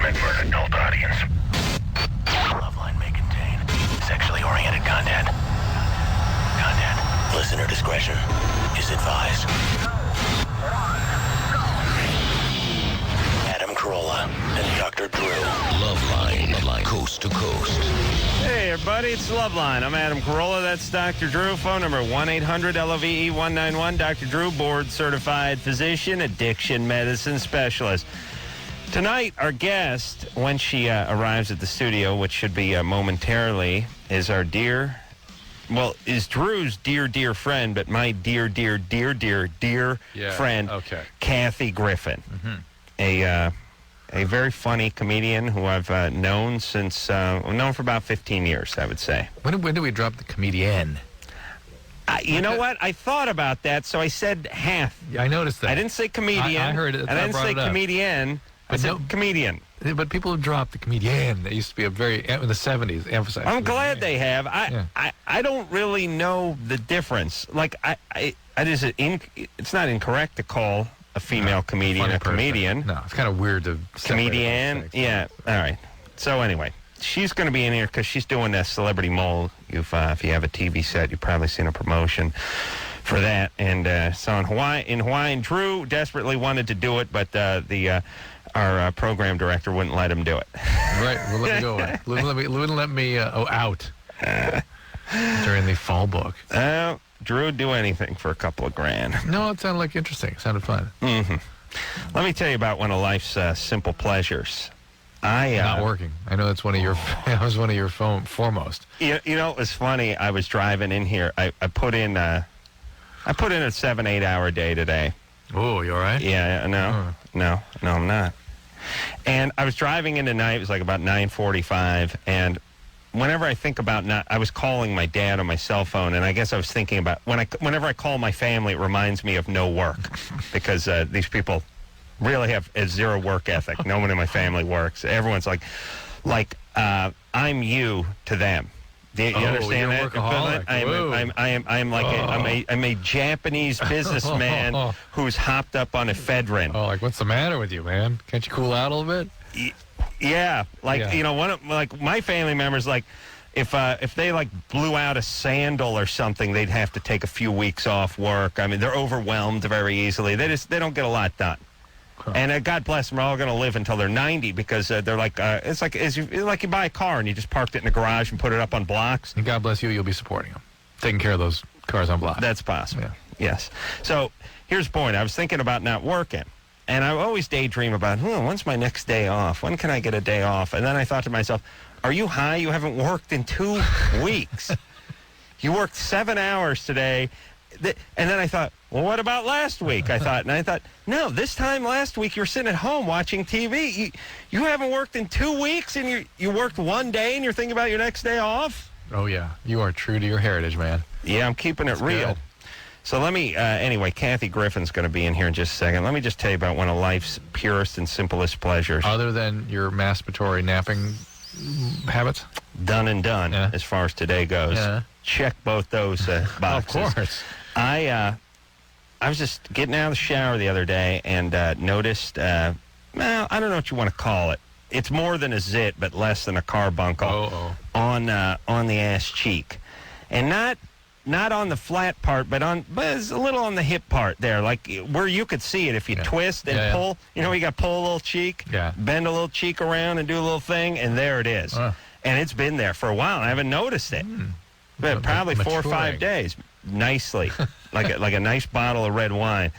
meant for an adult audience. Loveline may contain sexually oriented content. Listener discretion is advised. Adam Carolla and Dr. Drew. Loveline, coast to coast. Hey, everybody, it's Loveline. I'm Adam Carolla. That's Dr. Drew. Phone number 1-800-LOVE-191. Dr. Drew, board-certified physician, addiction medicine specialist. Tonight, our guest, when she arrives at the studio, which should be momentarily, is our is Drew's dear friend, but my dear friend, Kathy Griffin. Mm-hmm. A very funny comedian who I've known since, known for about 15 years, I would say. When did we drop the comedian? You know what? I thought about that, so I said half. Yeah, I noticed that. I didn't say comedian. I heard it. I didn't say comedian. I said comedian. But people have dropped the comedian. That used to be a very, in the 70s, emphasized. I'm glad they have. I don't really know the difference. Like, it's not incorrect to call a female comedian a comedian. No, it's kind of weird to comedian. Yeah. All right. So anyway, she's going to be in here because she's doing a Celebrity Mole. If you have a TV set, you've probably seen a promotion for that. And it's on Hawaii. In Hawaii, Drew desperately wanted to do it, but our program director wouldn't let him do it. Right. Well, let me go. Wouldn't let me out during the fall book. Drew would do anything for a couple of grand. No, it sounded like interesting. It sounded fun. Mm-hmm. Let me tell you about one of life's simple pleasures. Not working. I know that's one of your. That was one of your foremost. You know, it was funny. I was driving in here. I put in a 7-8 hour day today. Oh, you all right? Yeah. No, I'm not. And I was driving in tonight. It was like about 9:45, and whenever I think about I was calling my dad on my cell phone, and I guess I was thinking about whenever I call my family, it reminds me of no work because these people really have a zero work ethic. No one in my family works. Everyone's like I'm you to them. Do you understand that? I'm a Japanese businessman who's hopped up on ephedrine. Oh, like what's the matter with you, man? Can't you cool out a little bit? Yeah, you know, my family members, like, if they like blew out a sandal or something, they'd have to take a few weeks off work. I mean, they're overwhelmed very easily. They don't get a lot done. Huh. And God bless them, they're all going to live until they're 90 because they're like it's like you buy a car and you just parked it in the garage and put it up on blocks. And God bless you'll be supporting them, taking care of those cars on blocks. That's possible. Yeah. Yes. So here's the point. I was thinking about not working. And I always daydream about, when's my next day off? When can I get a day off? And then I thought to myself, are you high? You haven't worked in 2 weeks. You worked 7 hours today. And then I thought, well, what about last week? I thought, no, this time last week you were sitting at home watching TV. You haven't worked in 2 weeks, and you worked 1 day, and you're thinking about your next day off? Oh, yeah. You are true to your heritage, man. Yeah, I'm keeping it real. Good. So let me, anyway, Kathy Griffin's going to be in here in just a second. Let me just tell you about one of life's purest and simplest pleasures. Other than your masturbatory napping habits? Done and done, as far as today goes. Yeah. Check both those boxes. Of course. I was just getting out of the shower the other day and noticed, I don't know what you want to call it. It's more than a zit, but less than a carbuncle on the ass cheek. And not on the flat part, but it's a little on the hip part there, like where you could see it if you twist and pull. You know, you got to pull a little cheek, bend a little cheek around and do a little thing, and there it is. And it's been there for a while. I haven't noticed it. But probably 4 or 5 days, nicely, like a nice bottle of red wine.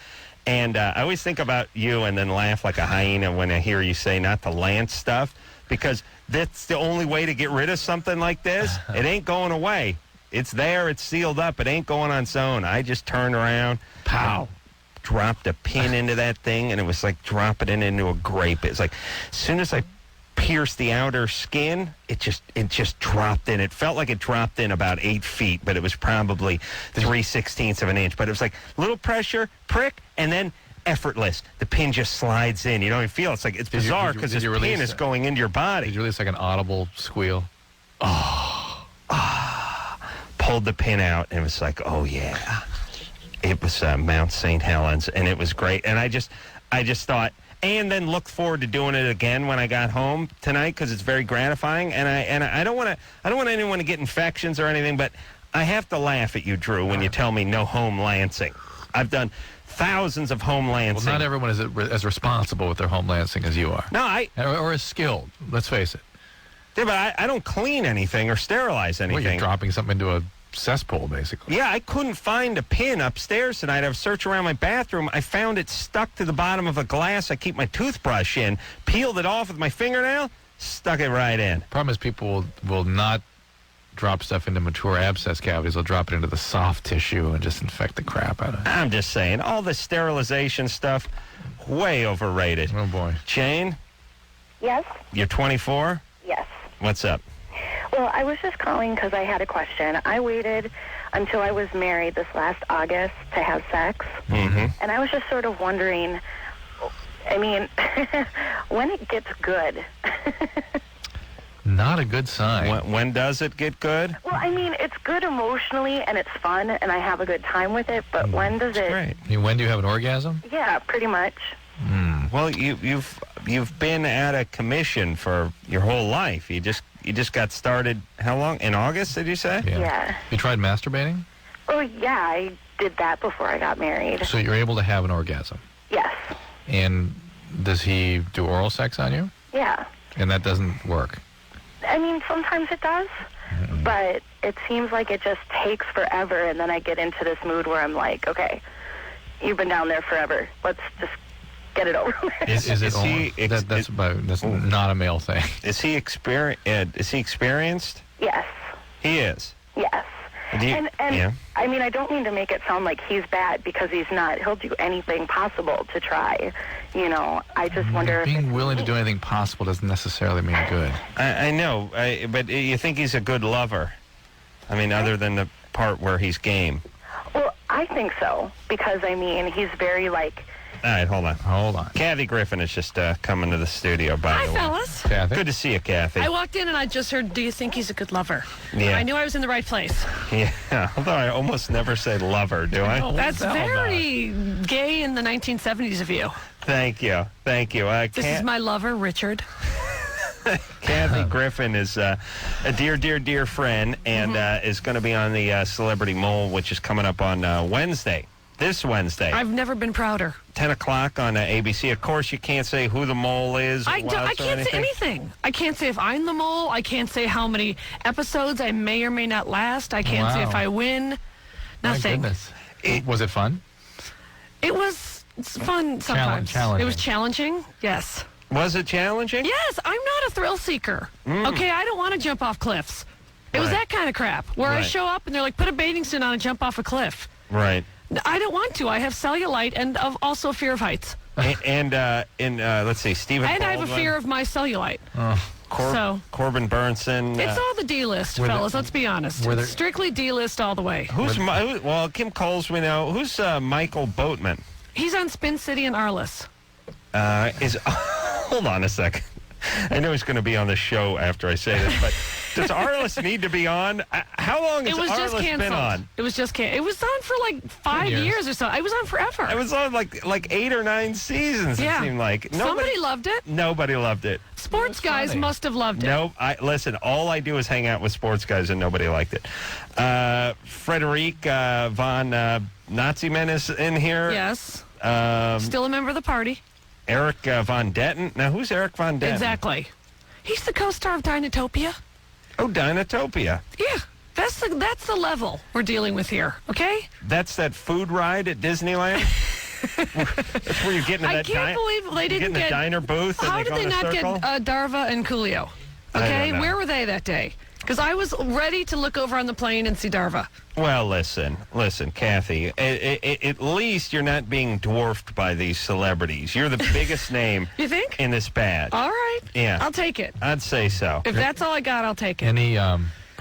And I always think about you and then laugh like a hyena when I hear you say not to lance stuff, because that's the only way to get rid of something like this. It ain't going away. It's there. It's sealed up. It ain't going on its own. I just turned around, pow, dropped a pin into that thing, and it was like dropping it into a grape. It's like as soon as I pierced the outer skin, it just dropped in. It felt like it dropped in about 8 feet, but it was probably 3/16 of an inch. But it was like little pressure, prick, and then effortless. The pin just slides in. You don't even feel it. It's like it's bizarre because this pin is going into your body. Did you release like an audible squeal? Pulled the pin out, and it was like, oh yeah. It was Mount St. Helens, and it was great. And I just thought, and then look forward to doing it again when I got home tonight because it's very gratifying. And I don't want anyone to get infections or anything, but I have to laugh at you, Drew, when you tell me no home lancing. I've done thousands of home lancing. Well, not everyone is as responsible with their home lancing as you are. No, or as skilled. Let's face it. Yeah, but I don't clean anything or sterilize anything. Well, you're dropping something into a cesspool, basically. Yeah, I couldn't find a pin upstairs tonight. I was searching around my bathroom. I found it stuck to the bottom of a glass I keep my toothbrush in, peeled it off with my fingernail, stuck it right in. Problem is people will not drop stuff into mature abscess cavities. They'll drop it into the soft tissue and just infect the crap out of it. I'm just saying, all this sterilization stuff, way overrated. Oh, boy. Jane? Yes? You're 24? Yes. What's up? Well, I was just calling because I had a question. I waited until I was married this last August to have sex. Mm-hmm. And I was just sort of wondering, I mean, when it gets good. Not a good sign. When does it get good? Well, I mean, it's good emotionally and it's fun and I have a good time with it, but when does it... Great. I mean, when do you have an orgasm? Yeah, pretty much. Well, you've been at a commission for your whole life. You just got started. How long? In August, did you say? Yeah. You tried masturbating? Oh, yeah, I did that before I got married. So you're able to have an orgasm. Yes. And does he do oral sex on you? Yeah. And that doesn't work? I mean, sometimes it does, but it seems like it just takes forever, and then I get into this mood where I'm like, okay, you've been down there forever. Let's just get it over with. Is it that's not a male thing. Is he experienced? Yes. He is. Yes. And yeah. I mean, I don't mean to make it sound like he's bad because he's not. He'll do anything possible to try. You know, I just wonder if being willing to do anything possible doesn't necessarily mean good. I know, but you think he's a good lover? I mean, other than the part where he's game. Well, I think so because, I mean, he's very, like... All right, hold on. Kathy Griffin is just coming to the studio, by the way. Hi, fellas. Kathy? Good to see you, Kathy. I walked in and I just heard, do you think he's a good lover? Yeah. I knew I was in the right place. Yeah, although I almost never say lover, do I? That's very gay in the 1970s of you. Thank you. This is my lover, Richard. Kathy Griffin is a dear friend and is going to be on the Celebrity Mole, which is coming up on Wednesday. This Wednesday. I've never been prouder. 10 o'clock on ABC. Of course, you can't say who the mole is. I can't say anything. I can't say if I'm the mole. I can't say how many episodes I may or may not last. I can't say if I win. Nothing. My goodness. Was it fun? It was fun sometimes. Challenging. It was challenging, yes. Was it challenging? Yes, I'm not a thrill seeker. Okay, I don't want to jump off cliffs. It was Right. that kind of crap where I Right. show up and they're like, put a bathing suit on and jump off a cliff. Right. I don't want to. I have cellulite and also a fear of heights. And let's see, Stephen And I have a Baldwin, fear of my cellulite. So Corbin Burnson. it's all the D-list, fellas. Let's be honest. It's strictly D-list all the way. Well, Kim Coles, we know. Who's Michael Boatman? He's on Spin City and Arliss. Hold on a second. I know he's going to be on the show after I say this, but does Arliss need to be on? How long has It was just Arliss canceled. been on? It was just canceled. It was on for like 5 years or so. It was on forever. It was on like 8 or 9 seasons, it seemed like. Somebody loved it. Nobody loved it. Sports guys funny. must have loved it. No, listen, all I do is hang out with sports guys, and nobody liked it. Frederic von Naziman is in here. Yes. Um, Still a member of the party. Eric Von Detten. Now, who's Eric Von Detten? Exactly. He's the co-star of Dinotopia. Oh, Dinotopia. Yeah. That's the level we're dealing with here, okay? That's that food ride at Disneyland? That's where you get into I that can't believe they didn't get in get... the diner booth and How they did go they in a not circle? get Darva and Coolio? I Okay, don't know. where were they that day? Because I was ready to look over on the plane and see Darva. Well, listen, Kathy. At least you're not being dwarfed by these celebrities. You're the biggest name You think? in this batch. All right. Yeah. I'll take it. I'd say so. If that's all I got, I'll take it. Any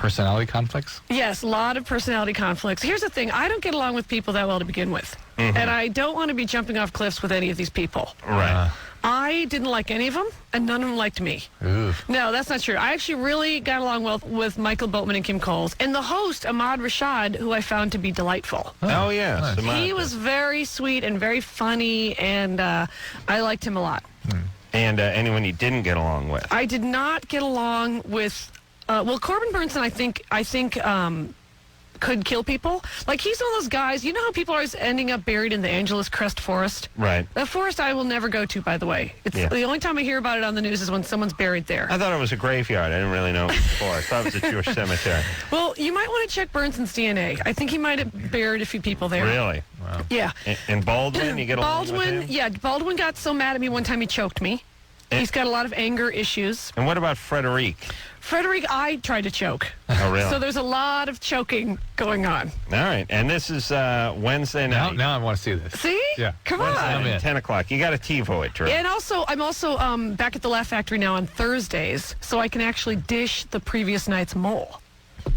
personality conflicts? Yes, a lot of personality conflicts. Here's the thing. I don't get along with people that well to begin with. Mm-hmm. And I don't want to be jumping off cliffs with any of these people. Right. I didn't like any of them, and none of them liked me. Oof. No, that's not true. I actually really got along well with Michael Boatman and Kim Coles. And the host, Ahmad Rashad, who I found to be delightful. Oh, yeah. Nice. Samantha. He was very sweet and very funny, and I liked him a lot. And anyone you didn't get along with? I did not get along with, Corbin Burnson, I think could kill people. Like, he's one of those guys, you know how people are always ending up buried in the Angeles Crest Forest? Right. That forest I will never go to, by the way. It's the only time I hear about it on the news is when someone's buried there. I thought it was a graveyard. I didn't really know it was before. I thought it was a Jewish cemetery. Well, you might want to check Burnson's DNA. I think he might have buried a few people there. Really? Wow. Yeah. And Baldwin, you get along with him? Yeah, Baldwin got so mad at me one time he choked me. He's got a lot of anger issues. And what about Frederic? Frederic, I tried to choke. Oh, really? So there's a lot of choking going on. All right. And this is Wednesday night. Now I want to see this. See? Yeah. Come Wednesday on. night, 10 o'clock. You got to TiVo it, Drew. And also, I'm also back at the Laugh Factory now on Thursdays, so I can actually dish the previous night's mole.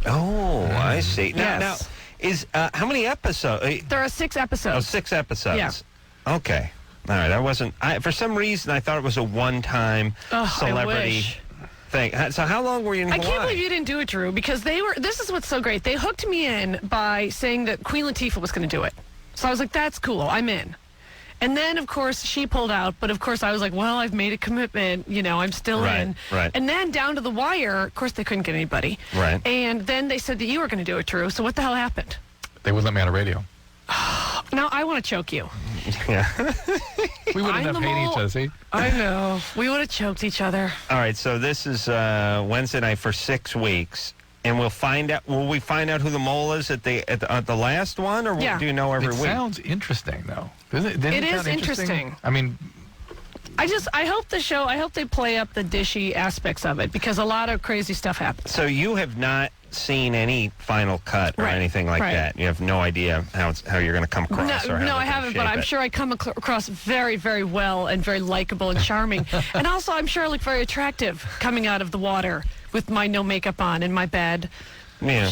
Oh, I see. Now, Yes. is how many episodes? There are 6 episodes. Oh, 6 episodes. Yeah. Okay. All right. For some reason, I thought it was a one-time I celebrity wish. thing. So how long were you in I Hawaii? can't believe you didn't do it, Drew, because this is what's so great. They hooked me in by saying that Queen Latifah was going to do it. So I was like, that's cool. I'm in. And then, of course, she pulled out. But, of course, I was like, well, I've made a commitment. You know, I'm still in. Right. And then down to the wire, of course, they couldn't get anybody. Right. And then they said that you were going to do it, Drew. So what the hell happened? They would let me on the radio. Now I want to choke you. Yeah. We wouldn't I'm have the hated mole. each other, see? I know. We would have choked each other. All right. So this is Wednesday night for 6 weeks. And we'll find out. Will we find out who the mole is at the last one, or Yeah. do you know every It week? sounds interesting, though. Didn't It sound is interesting. I mean, I hope they play up the dishy aspects of it, because a lot of crazy stuff happens. So you have not seen any final cut or Right, anything like right. that. You have no idea how you're going to come across. No, or how no, they're I gonna haven't, but shape I'm it. sure I come across very, very well and very likable and charming. And also, I'm sure I look very attractive coming out of the water with my no makeup on and my bad Yeah.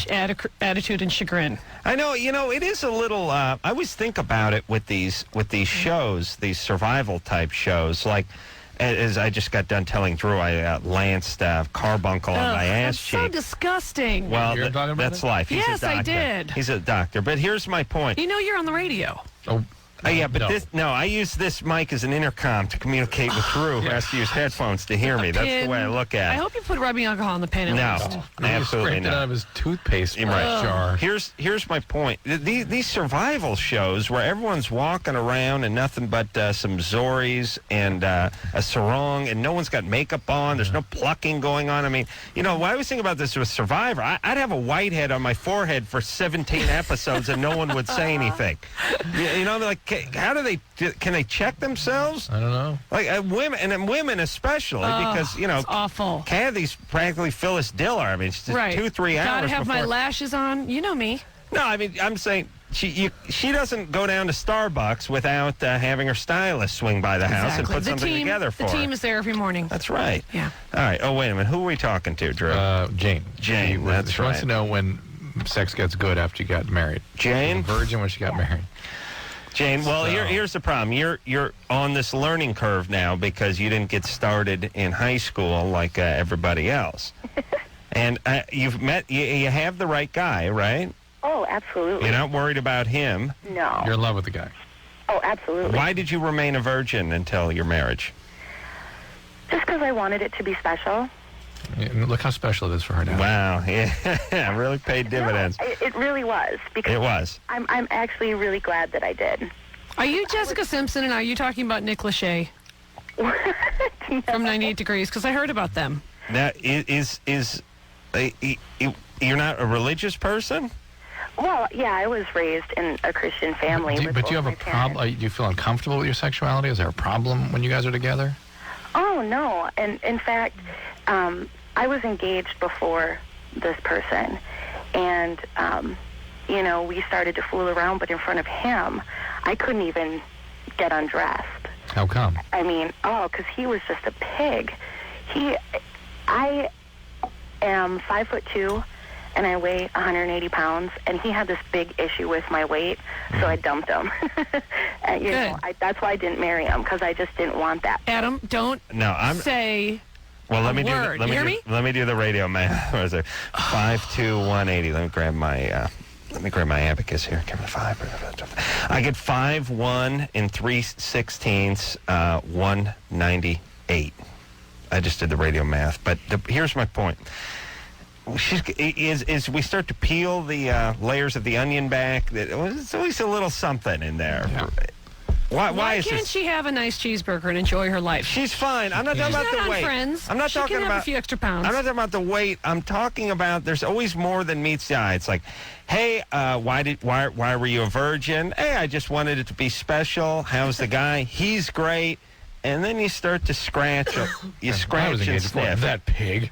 attitude and chagrin. I know. You know, it is a little. I always think about it with these shows, these survival type shows. Like, as I just got done telling Drew, I lanced carbuncle on my ass That's cheek. so disgusting. Well, You heard about that's it? life. He's Yes, a doctor. I did. He's a doctor. But here's my point. You know you're on the radio. oh, Yeah, but no. I use this mic as an intercom to communicate with Drew, who has to use headphones to hear me. That's the way I look at it. I hope you put rubbing alcohol on the pen. No. At least. He Absolutely scraped it not. out of his toothpaste Right. jar. Here's my point. These survival shows where everyone's walking around and nothing but some Zoris and a sarong, and no one's got makeup on. There's no plucking going on. I mean, you know, when I was thinking about this with Survivor, I'd have a whitehead on my forehead for 17 episodes and no one would say anything. You know, like, how do they? Can they check themselves? I don't know. Like women, and then women especially, because you know, It's awful. Kathy's practically Phyllis Diller. I mean, it's just Right. 2-3 hours. Gotta have my before- lashes on. You know me. No, I mean, I'm saying she doesn't go down to Starbucks without having her stylist swing by the house and put something together for The her. team is there every morning. That's right. Yeah. All right. Oh, wait a minute. Who are we talking to, Drew? Jane. Jane, She that's wants right. to know when sex gets good after you got married. Jane? She was a virgin when she got married. Jane, well, So- here's the problem. You're on this learning curve now because you didn't get started in high school like everybody else. And you have the right guy, right? Oh, absolutely. You're not worried about him. No. You're in love with the guy. Oh, absolutely. Why did you remain a virgin until your marriage? Just because I wanted it to be special. Yeah, look how special it is for her now. Wow, yeah, really paid dividends. No, it really was. Because It was. I'm actually really glad that I did. Are you Jessica Simpson, and are you talking about Nick Lachey from 98 Degrees? Because I heard about them. Now, you're not a religious person? Well, yeah, I was raised in a Christian family. But do you have a problem? Do you feel uncomfortable with your sexuality? Is there a problem when you guys are together? Oh, no. And in fact, I was engaged before this person. And, you know, we started to fool around, but in front of him, I couldn't even get undressed. How come? I mean, because he was just a pig. I am 5'2", and I weigh 180 pounds, and he had this big issue with my weight, so I dumped him. And, you know, that's why I didn't marry him, because I just didn't want that. Adam, don't say well, let me word. Let me do the radio math. What is it? 5'2", 180. Let me grab my abacus here. Give me 5. I get 5'1" and 3/16, 198. I just did the radio math, but here's my point. Is we start to peel the layers of the onion back, it's always a little something in there. Yeah. Why can't she have a nice cheeseburger and enjoy her life? She's fine. I'm not talking about the weight. Friends. I'm not she talking can about have a few extra pounds. I'm not talking about the weight. I'm talking about there's always more than meets the eye. It's like, hey, why were you a virgin? Hey, I just wanted it to be special. How's the guy? He's great. And then you start to scratch. You scratch and sniff. That pig.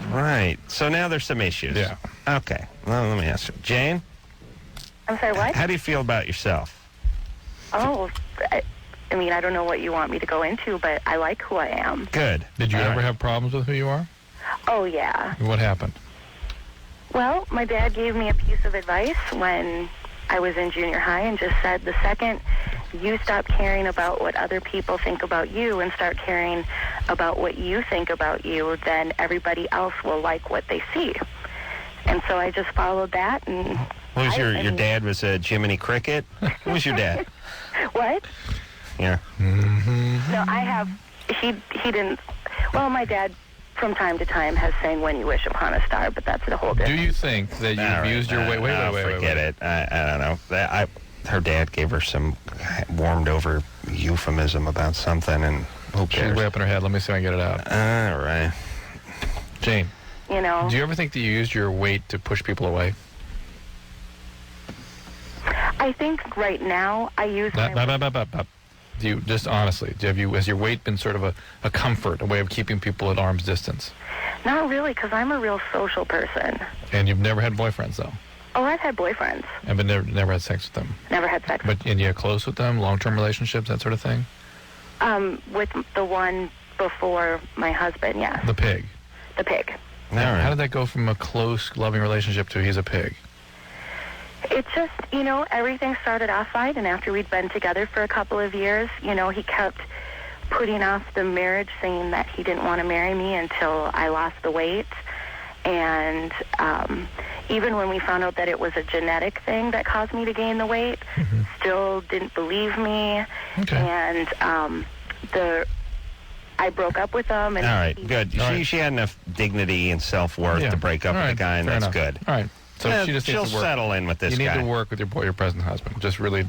Right. So now there's some issues. Yeah. Okay. Well, let me ask you, Jane. I'm sorry, what? How do you feel about yourself? Oh, I mean, I don't know what you want me to go into, but I like who I am. Good. Did you ever have problems with who you are? Oh, yeah. What happened? Well, my dad gave me a piece of advice when I was in junior high and just said, the second you stop caring about what other people think about you and start caring about what you think about you, then everybody else will like what they see. And so I just followed that. And what was your dad was a Jiminy Cricket? Who was your dad? What? Yeah. No, he didn't, well, my dad from time to time has sang When You Wish Upon a Star, but that's a whole different. Do you think that you've used your weight? Wait. Forget it. I don't know. Her dad gave her some warmed over euphemism about something, and who cares? She's way up in her head. Let me see if I can get it out. All right. Jane. You know. Do you ever think that you used your weight to push people away? I think right now I use Do you, just honestly, has your weight been sort of a comfort, a way of keeping people at arm's distance? Not really, because I'm a real social person. And you've never had boyfriends, though? Oh, I've had boyfriends. But never had sex with them? Never had sex. And you're close with them, long-term relationships, that sort of thing? With the one before my husband, yes. The pig? The pig. All right. How did that go from a close, loving relationship to he's a pig? It's just, everything started off fine, and after we'd been together for a couple of years, he kept putting off the marriage, saying that he didn't want to marry me until I lost the weight. And even when we found out that it was a genetic thing that caused me to gain the weight, still didn't believe me. Okay. And I broke up with him. And all right, good. She had enough dignity and self-worth to break up with the guy, and that's good. All right. So she'll settle in with this guy. You need to work with your present husband. Just really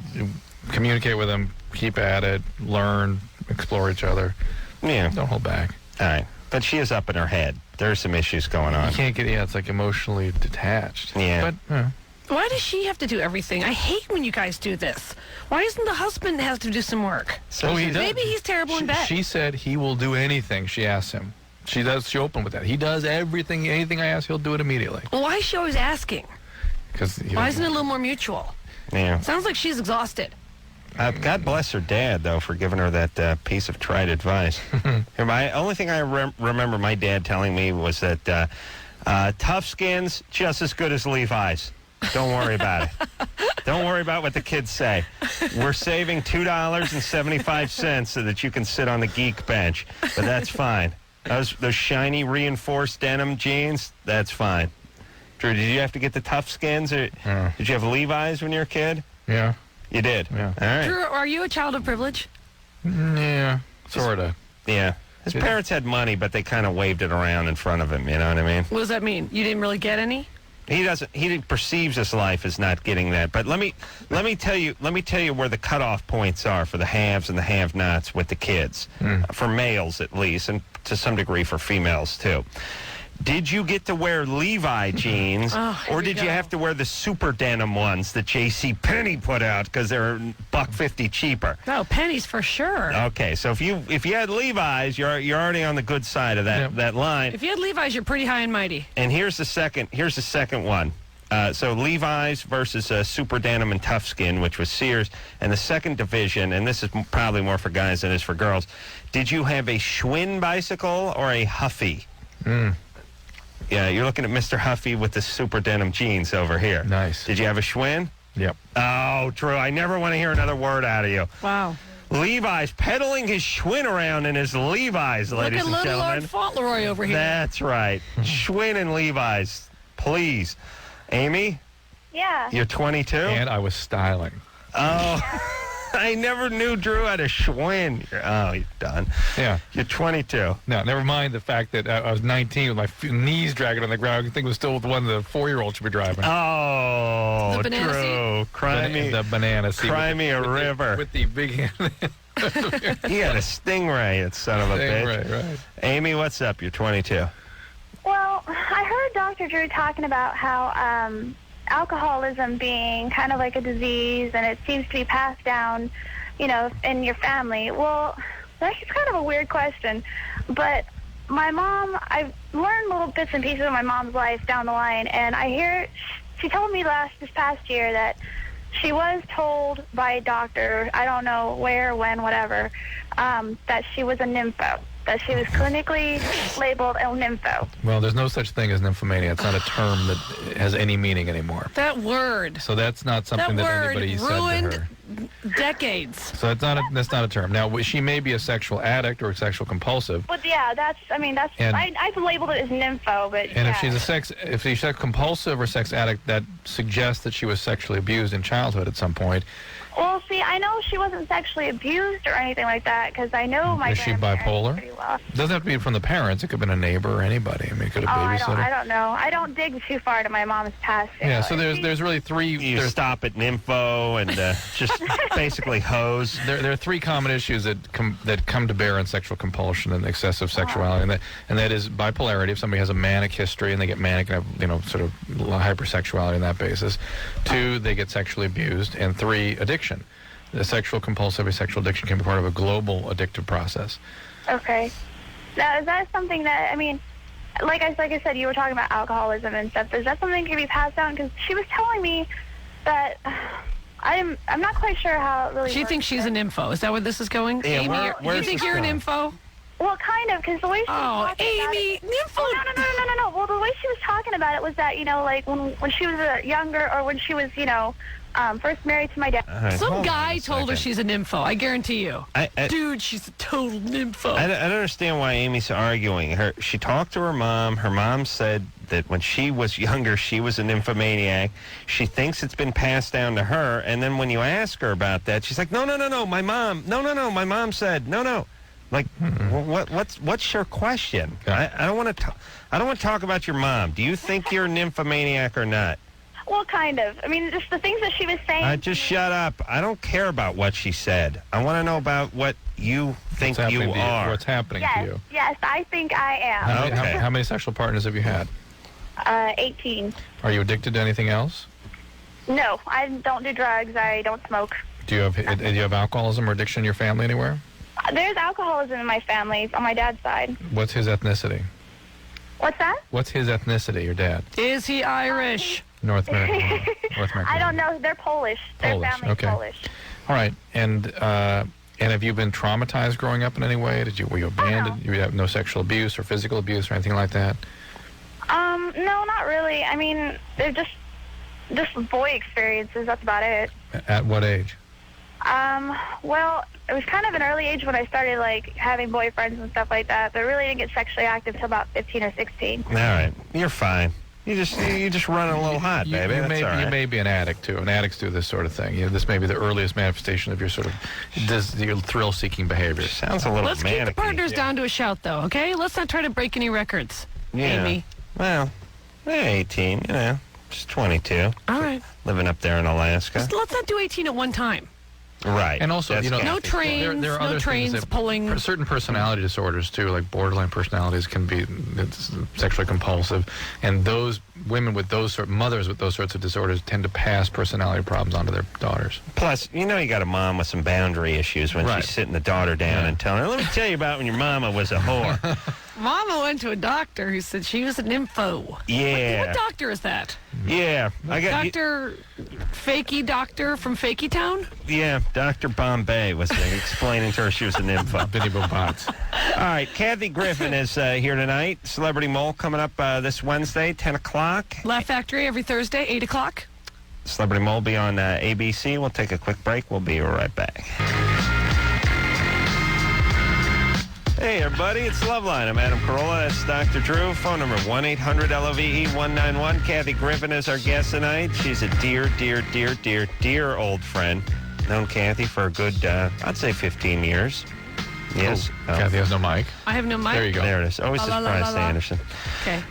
communicate with him, keep at it, learn, explore each other. Yeah. Don't hold back. All right. But she is up in her head. There are some issues going on. You can't get, it's like emotionally detached. Yeah. But, why does she have to do everything? I hate when you guys do this. Why isn't the husband has to do some work? So he does. Maybe he's terrible in bed. She said he will do anything she asks him. She opened with that. He does everything, anything I ask, he'll do it immediately. Well, why is she always asking? Why isn't it a little more mutual? Yeah. Sounds like she's exhausted. God bless her dad, though, for giving her that piece of trite advice. My only thing I remember my dad telling me was that tough skins just as good as Levi's. Don't worry about it. Don't worry about what the kids say. We're saving $2.75 so that you can sit on the geek bench, but that's fine. Those shiny reinforced denim jeans, that's fine. Drew, did you have to get the tough skins? Or did you have Levi's when you were a kid? Yeah. You did? Yeah. All right. Drew, are you a child of privilege? Yeah, sort of. Yeah. His parents had money, but they kind of waved it around in front of him, you know what I mean? What does that mean? You didn't really get any? He perceives his life as not getting that. But let me tell you where the cutoff points are for the haves and the have-nots with the kids. For males at least, and to some degree for females too. Did you get to wear Levi jeans, or did you have to wear the super denim ones that J.C. Penney put out because they're $1.50 cheaper? No, pennies for sure. Okay, so if you had Levi's, you're already on the good side of that line. If you had Levi's, you're pretty high and mighty. And here's the second one. So Levi's versus super denim and tough skin, which was Sears, and the second division, and this is probably more for guys than it is for girls. Did you have a Schwinn bicycle or a Huffy? Yeah, you're looking at Mr. Huffy with the super denim jeans over here. Nice. Did you have a Schwinn? Yep. Oh, Drew, I never want to hear another word out of you. Wow. Levi's peddling his Schwinn around in his Levi's, ladies and Look at little gentlemen. Lord Fauntleroy over here. That's right. Schwinn and Levi's, please. Amy, Yeah. you're 22? And I was styling. Oh, I never knew Drew had a Schwinn. You're done. Yeah. You're 22. No, never mind the fact that I was 19 with my knees dragging on the ground. I think it was still the one the 4-year-old should be driving. Oh, The banana Drew. Cry me. The banana seat. Cry me a river. With the big hand. He had a Stingray, that son of a bitch. Right. Amy, what's up? You're 22. Well, I heard Dr. Drew talking about how alcoholism being kind of like a disease and it seems to be passed down, in your family. Well, that's kind of a weird question, but my mom, I've learned little bits and pieces of my mom's life down the line, and I hear she told me this past year that she was told by a doctor, I don't know where, when, whatever, that she was a nympho, that she was clinically labeled a nympho. Well, there's no such thing as nymphomania. It's not a term that has any meaning anymore. That word. So that's not something that anybody said to ruined her. decades. So that's not a term. Now, she may be a sexual addict or a sexual compulsive. But yeah, And- I've labeled it as nympho, but And yeah. if she's a compulsive or sex addict, that suggests that she was sexually abused in childhood at some point. Well, see, I know she wasn't sexually abused or anything like that because I know my Is she grandparents bipolar? pretty well. Doesn't have to be from the parents. It could have been a neighbor or anybody. I mean, it could have I babysitter. don't know. I don't dig too far to my mom's past. Yeah, so family. there's really three. You There's, stop at nympho and just basically hose. there are three common issues that come to bear on sexual compulsion and excessive sexuality, and that is bipolarity. If somebody has a manic history and they get manic and have sort of hypersexuality on that basis. 2, they get sexually abused, and 3, addiction. The sexual compulsive or sexual addiction can be part of a global addictive process. Okay. Now, is that something that, I mean, like I said, you were talking about alcoholism and stuff. Is that something that can be passed down? Because she was telling me that I'm not quite sure how it really She works. thinks she's an info. Is that where this is going? Yeah, Amy, where- you where's think this you're an going? info? Well, kind of, because the way she was Oh, talking about Amy, it... nympho. Oh, no. Well, the way she was talking about it was that, like, when she was younger or when she was, first married to my dad. All right, Some hold on guy a told her second. she's an info. I guarantee you. Dude, she's a total nympho. I don't understand why Amy's arguing. She talked to her mom. Her mom said that when she was younger, she was an nymphomaniac. She thinks it's been passed down to her. And then when you ask her about that, she's like, no, my mom. No, my mom said, no. Like, what's your question? Yeah. I don't want to talk about your mom. Do you think you're a nymphomaniac or not? Well, kind of. I mean, just the things that she was saying. Just shut up. I don't care about what she said. I want to know about what you think What's you happening to are. What's happening to you? Yes, I think I am. Okay. How many sexual partners have you had? 18. Are you addicted to anything else? No, I don't do drugs. I don't smoke. Do you have alcoholism or addiction in your family anywhere? There's alcoholism in my family on my dad's side. What's his ethnicity? What's that? What's his ethnicity, your dad? Is he Irish? North American. North American. I don't know. They're Polish. Their Polish, family's okay. Polish. All right. And have you been traumatized growing up in any way? Were you abandoned? You have no sexual abuse or physical abuse or anything like that? No, not really. I mean, they're just boy experiences. That's about it. At what age? Well, it was kind of an early age when I started, like, having boyfriends and stuff like that, but really didn't get sexually active till about 15 or 16. All right, you're fine. You just run a little hot, baby. That's all right. You may be an addict too. And addicts do this sort of thing. This may be the earliest manifestation of your sort of your thrill-seeking behavior. Sounds a little Let's keep the manic-y. partners down to a shout, though, okay? Let's not try to break any records, Yeah. Amy. Well, 18, just 22. All right. Living up there in Alaska. Let's not do 18 at one time. Right. And also, That's No Kathy's point. trains, there are no other trains things that pulling. certain personality disorders too, like borderline personalities, can be sexually compulsive, and those women with mothers with those sorts of disorders tend to pass personality problems onto their daughters. Plus, you got a mom with some boundary issues when Right. she's sitting the daughter down and telling her, let me tell you about when your mama was a whore. Mama went to a doctor who said she was an info. Yeah. What doctor is that? Yeah. I got Dr. fakey doctor from Fakey Town? Yeah, Dr. Bombay was explaining to her she was a nympho. Benny Bobots. All right, Kathy Griffin is here tonight. Celebrity Mole coming up this Wednesday, 10 o'clock. Laugh Factory every Thursday, 8 o'clock. Celebrity Mole be on ABC. We'll take a quick break. We'll be right back. Hey, everybody, it's Loveline. I'm Adam Carolla. That's Dr. Drew. Phone number 1-800-LOVE-191. Kathy Griffin is our guest tonight. She's a dear old friend. Known Kathy for a good, I'd say 15 years. Yes. Kathy has no mic. I have no mic. There you go. There it is. Always La, la, la, surprised, la, la. Anderson. Okay.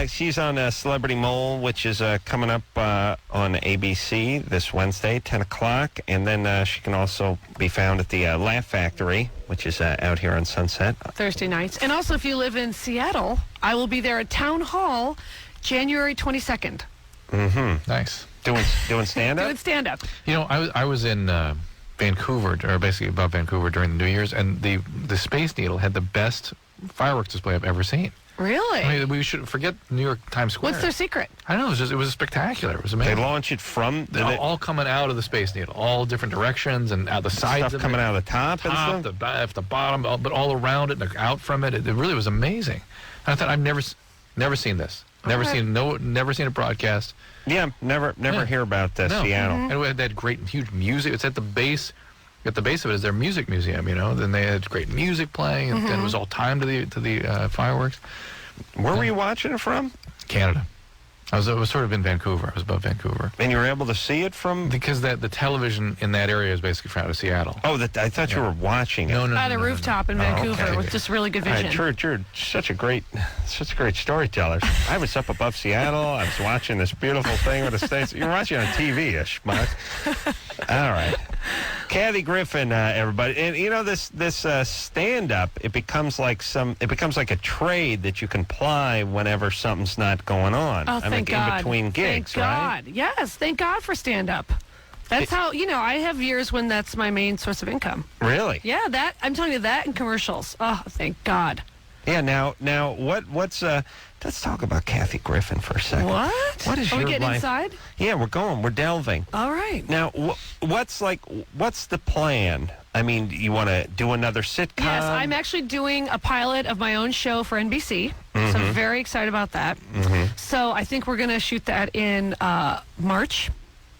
She's on Celebrity Mole, which is coming up on ABC this Wednesday, 10 o'clock. And then she can also be found at the Laugh Factory, which is out here on Sunset. Thursday nights. And also, if you live in Seattle, I will be there at Town Hall January 22nd. Nice. Doing stand-up? Doing stand-up. You know, I was in Vancouver, or basically above Vancouver during the New Year's, and the Space Needle had the best fireworks display I've ever seen. Really? I mean, we should forget New York Times Square. What's their secret? I don't know. It was spectacular. It was They amazing. launch it from... All coming out of the Space Needle, all different directions, and out the sides stuff of coming it, out of the top and stuff? the bottom, but all around it and out from it. It really was amazing. And I thought I've never seen this. Never seen a broadcast. Yeah, never hear about No. Seattle. And it had that great, huge music. It's at the base. At the base of it is their music museum. You know. Then they had great music playing, and it was all timed to the fireworks. Where were you watching it from? Canada. I was sort of in Vancouver. I was above Vancouver. And you were able to see it from... Because the television in that area is basically from out of Seattle. Oh, I thought you were watching it. No. At a rooftop in Vancouver okay. with just really good All vision. right, you're such a great storyteller. I was up above Seattle. I was watching this beautiful thing with the States. You're watching on TV, you schmuck. All right. Kathy Griffin, everybody. And you know, this stand-up, it becomes like a trade that you can ply whenever something's not going on. Oh, thank God. In between gigs, thank right? God. Yes, thank God for stand-up. That's how, I have years when that's my main source of income. Really? Yeah, I'm telling you, that and commercials. Oh, thank God. Yeah, now what's let's talk about Kathy Griffin for a second. What is Are we your getting life? inside? Yeah, we're delving. All right. Now, what's the plan? I mean, you want to do another sitcom? Yes, I'm actually doing a pilot of my own show for NBC, so I'm very excited about that. So I think we're going to shoot that in March,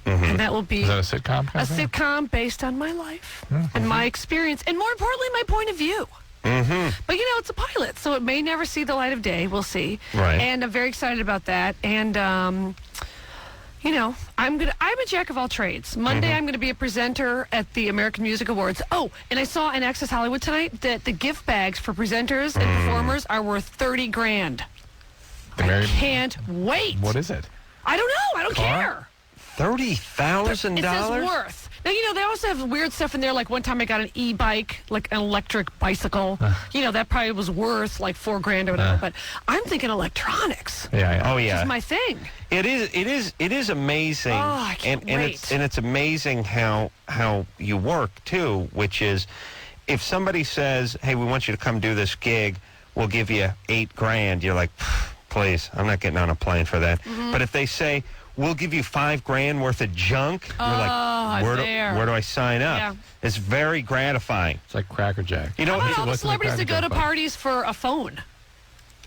and that will be Is that a sitcom? a sitcom based on my life and my experience, and more importantly, my point of view. But it's a pilot, so it may never see the light of day. We'll see. Right. And I'm very excited about that. And I'm a jack of all trades. Monday, I'm going to be a presenter at the American Music Awards. Oh, and I saw in Access Hollywood tonight that the gift bags for presenters and performers are worth $30,000. I can't wait. What is it? I don't know. I don't care. $30,000? It says worth. Now, they also have weird stuff in there. Like one time I got an e-bike, like an electric bicycle. That probably was worth like $4,000 or whatever. But I'm thinking electronics. Yeah. Oh, yeah. Which is my thing. It is amazing. Oh, I can't wait. It's amazing how you work too, which is if somebody says, "Hey, we want you to come do this gig, we'll give you $8,000." You're like, "Please, I'm not getting on a plane for that." But if they say, "We'll give you $5,000 worth of junk," you're like, where do I sign up? Yeah. It's very gratifying. It's like Cracker Jack. How about all the what's in the celebrities that go to Cracker Jack parties for a phone?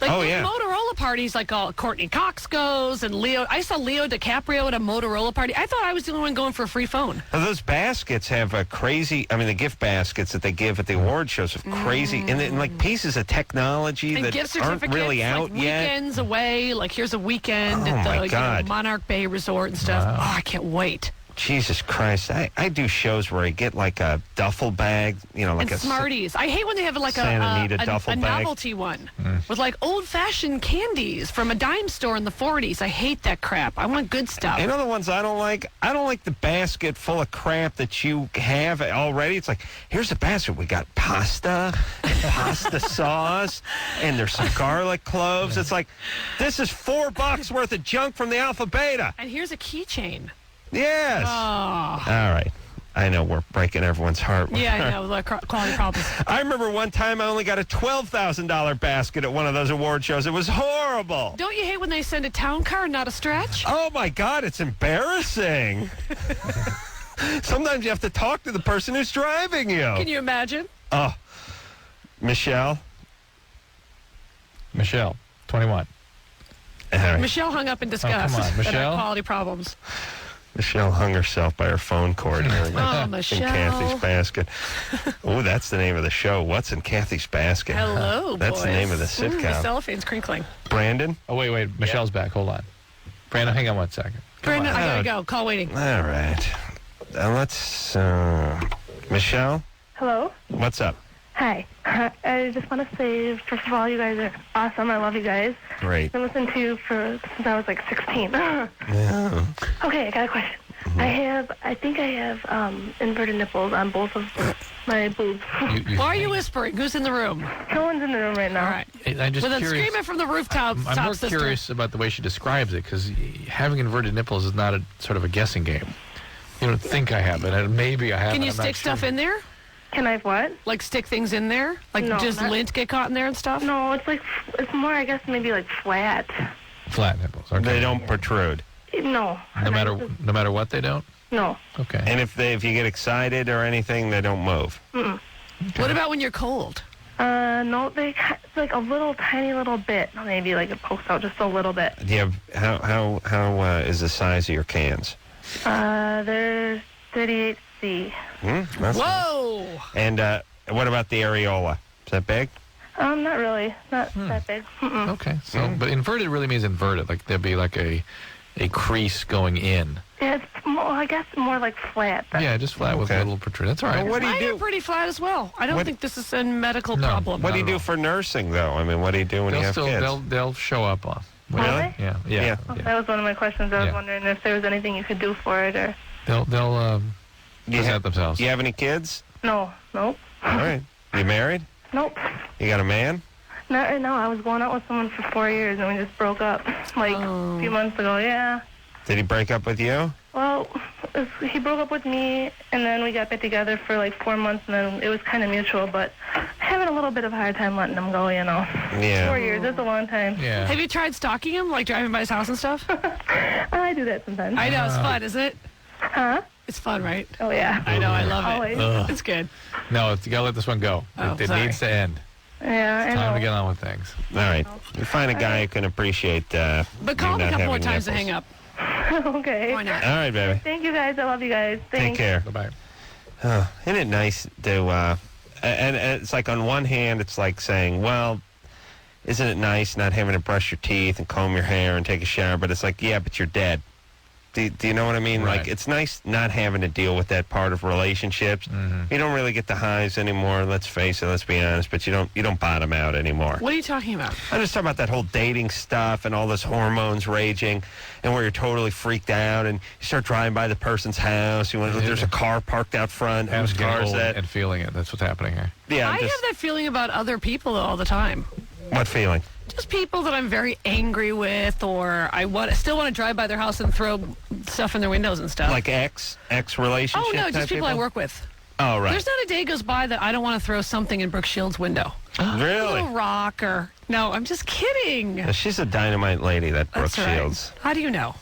Like Oh, yeah. Motorola parties, like Courtney Cox goes and Leo. I saw Leo DiCaprio at a Motorola party. I thought I was the only one going for a free phone. Now, those baskets have a crazy. I mean, the gift baskets that they give at the award shows have crazy, and like pieces of technology And that gift aren't certificates, really out like yet. weekends away. Like here's a weekend Oh, at my the God. Monarch Bay Resort and stuff. Wow. Oh, I can't wait. Jesus Christ! I do shows where I get like a duffel bag, like And Smarties. I hate when they have like Santa Anita duffel a bag. novelty one with like old-fashioned candies from a dime store in the 40s. I hate that crap. I want good stuff. You know the ones I don't like? I don't like the basket full of crap that you have already. It's like, here's a basket. We got pasta and pasta sauce, and there's some garlic cloves. It's like, this is $4 worth of junk from the Alpha Beta. And here's a keychain. Yes. Oh. All right. I know we're breaking everyone's heart. Yeah, I know. The quality problems. I remember one time I only got a $12,000 basket at one of those award shows. It was horrible. Don't you hate when they send a town car, not a stretch? Oh, my God, it's embarrassing. Sometimes you have to talk to the person who's driving you. Can you imagine? Oh, Michelle, 21. all right. Michelle hung up in disgust come on, at Michelle? our quality problems. Michelle hung herself by her phone cord here Oh, in Michelle. Kathy's basket. Oh, that's the name of the show. What's in Kathy's basket? Hello, That's boys. the name of the The sitcom. cellophane's crinkling. Brandon? Oh, wait. Michelle's back. Hold on. Brandon, hang on 1 second. Brandon, I Oh. gotta go. Call waiting. All right. Let's, Michelle, Hello? what's up? Hi. I just want to say, first of all, you guys are awesome. I love you guys. Great. I've been listening to you since I was like 16. Yeah. Okay, I got a question. I think I have inverted nipples on both of my boobs. Why are you whispering? Who's in the room? No one's in the room right now. All right. I'm just Well, then curious. scream it from the rooftop. I'm more sister. curious about the way she describes it, because having inverted nipples is not a sort of a guessing game. You don't think I have it, and maybe I have Can it. you I'm not stick stuff sure. in there? Can I what? Like stick things in there? Like No, does not- lint get caught in there and stuff? No, it's more, I guess, maybe like flat. Flat nipples. Okay. They don't protrude. No. No matter what, they don't. No. Okay. And if you get excited or anything, they don't move. What about when you're cold? No, it's like a little tiny little bit. Maybe like it pokes out just a little bit. Do you have how is the size of your cans? They're 38C. That's Whoa! And what about the areola? Is that big? Not really. Not that big. Okay. So, but inverted really means inverted. Like there'd be like a crease going in. Yeah, it's more, I guess more like flat. Yeah, just flat with a Okay. little protrusion. That's all right. Well, what do you Mine do? are pretty flat as well. I don't What- think this is a medical No. problem. What do you Not do at all. for nursing, though? I mean, what do you do when you have kids? They'll show up on. Really? Really? Yeah. Yeah. That was one of my questions. I was Yeah. wondering if there was anything you could do for it or... They'll You present have, themselves. you have any kids? No. Nope. All right. You married? Nope. You got a man? Not right now. I was going out with someone for 4 years and we just broke up like a few months ago. Yeah. Did he break up with you? Well, he broke up with me, and then we got back together for like 4 months, and then it was kind of mutual, but having a little bit of a hard time letting him go, you know. Yeah. 4 years, that's a long time. Yeah. Have you tried stalking him, like driving by his house and stuff? I do that sometimes. I know, it's fun, isn't it? Huh? It's fun, right? Oh, yeah. I know, I love Always. it. It's good. No, you gotta let this one go. Oh, it sorry. needs to end. Yeah, I Time to know. get on with things. All right. You find a guy who can appreciate But you call him a not couple more having times to nipples. hang up. Okay. Why not? All right, baby. Thank you, guys. I love you guys. Take Thanks. care. Bye-bye. Isn't it nice to, and it's like on one hand, it's like saying, well, isn't it nice not having to brush your teeth and comb your hair and take a shower? But it's like, yeah, but you're dead. Do you know what I mean? Right. Like, it's nice not having to deal with that part of relationships. You don't really get the highs anymore. Let's face it. Let's be honest. But you don't bottom out anymore. What are you talking about? I'm just talking about that whole dating stuff and all those hormones raging, and where you're totally freaked out, and you start driving by the person's house. There's a car parked out front. Whose Getting car is old that? and feeling it. That's what's happening here. Yeah, I I'm just, have that feeling about other people all the time. what feeling? Just people that I'm very angry with, or still want to drive by their house and throw stuff in their windows and stuff. Like ex relationship? oh, no, type just people I work with. Oh, right. There's not a day goes by that I don't want to throw something in Brooke Shields' window. A Really? little rock or... No, I'm just kidding. She's a dynamite lady, that Brooke That's right. Shields. How do you know?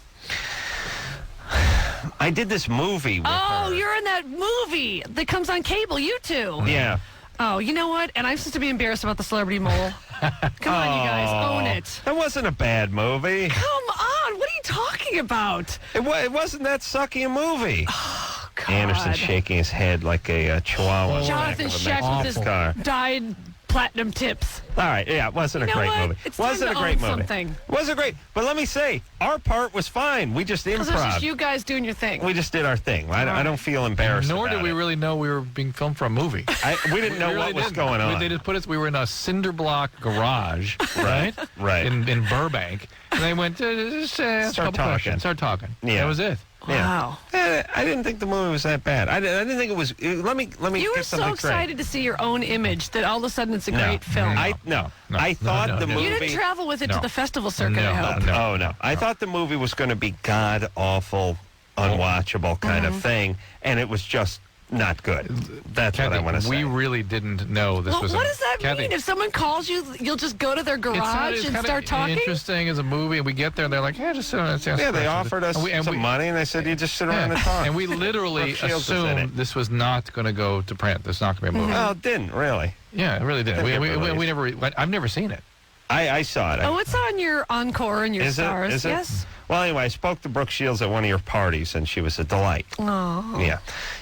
I did this movie with Oh, her. you're in that movie that comes on cable, you two. Yeah. Oh, you know what? And I'm supposed to be embarrassed about the celebrity mole. Come on, you guys, own it. That wasn't a bad movie. Come on, what are you talking about? It wasn't that sucky a movie. God. Anderson shaking his head like a chihuahua. Jonathan in the back of a Sheck with Mexican his car. dyed platinum tips. All right, yeah, it wasn't You a know great what? movie. It's time wasn't to a great own movie. something. Wasn't great. But let me say, our part was fine. We just Because it's just improv. you guys doing your thing. We just did our thing. I don't feel embarrassed. Nor did about we it. really know we were being filmed for a movie. We didn't know We really what was didn't. going on. They just put us. We were in a cinder block garage, right? Right. In Burbank, and they went just ask a Start couple talking. questions. Start talking. Yeah. That was it. Wow. I didn't think the movie was that bad. I didn't think it was. Let me You were get so something excited to see your own image that all of a sudden it's a straight. great film. No, I thought no, the no. movie. You didn't travel with it to No. the festival circuit, I No. hope. No. Oh no! I thought the movie was going to be god awful, unwatchable kind of thing, and it was just not good. That's Kathy, what I want to say. we really didn't know this was. What does that Kathy, mean? If someone calls you, you'll just go to their garage and start talking? Interesting as a movie, and we get there, and they're like, "Yeah, just sit down and ask Yeah, they questions." offered us some money, and they said, "You just sit around and talk." And we literally assumed this was not going to go to print. This is not going to be a movie. Well, it didn't really. Yeah, it really didn't. We never. I've never seen it. I saw it. Oh, it's on your Encore and your Is Stars. Is it? Yes. Well, anyway, I spoke to Brooke Shields at one of your parties, and she was a delight. Oh. Yeah.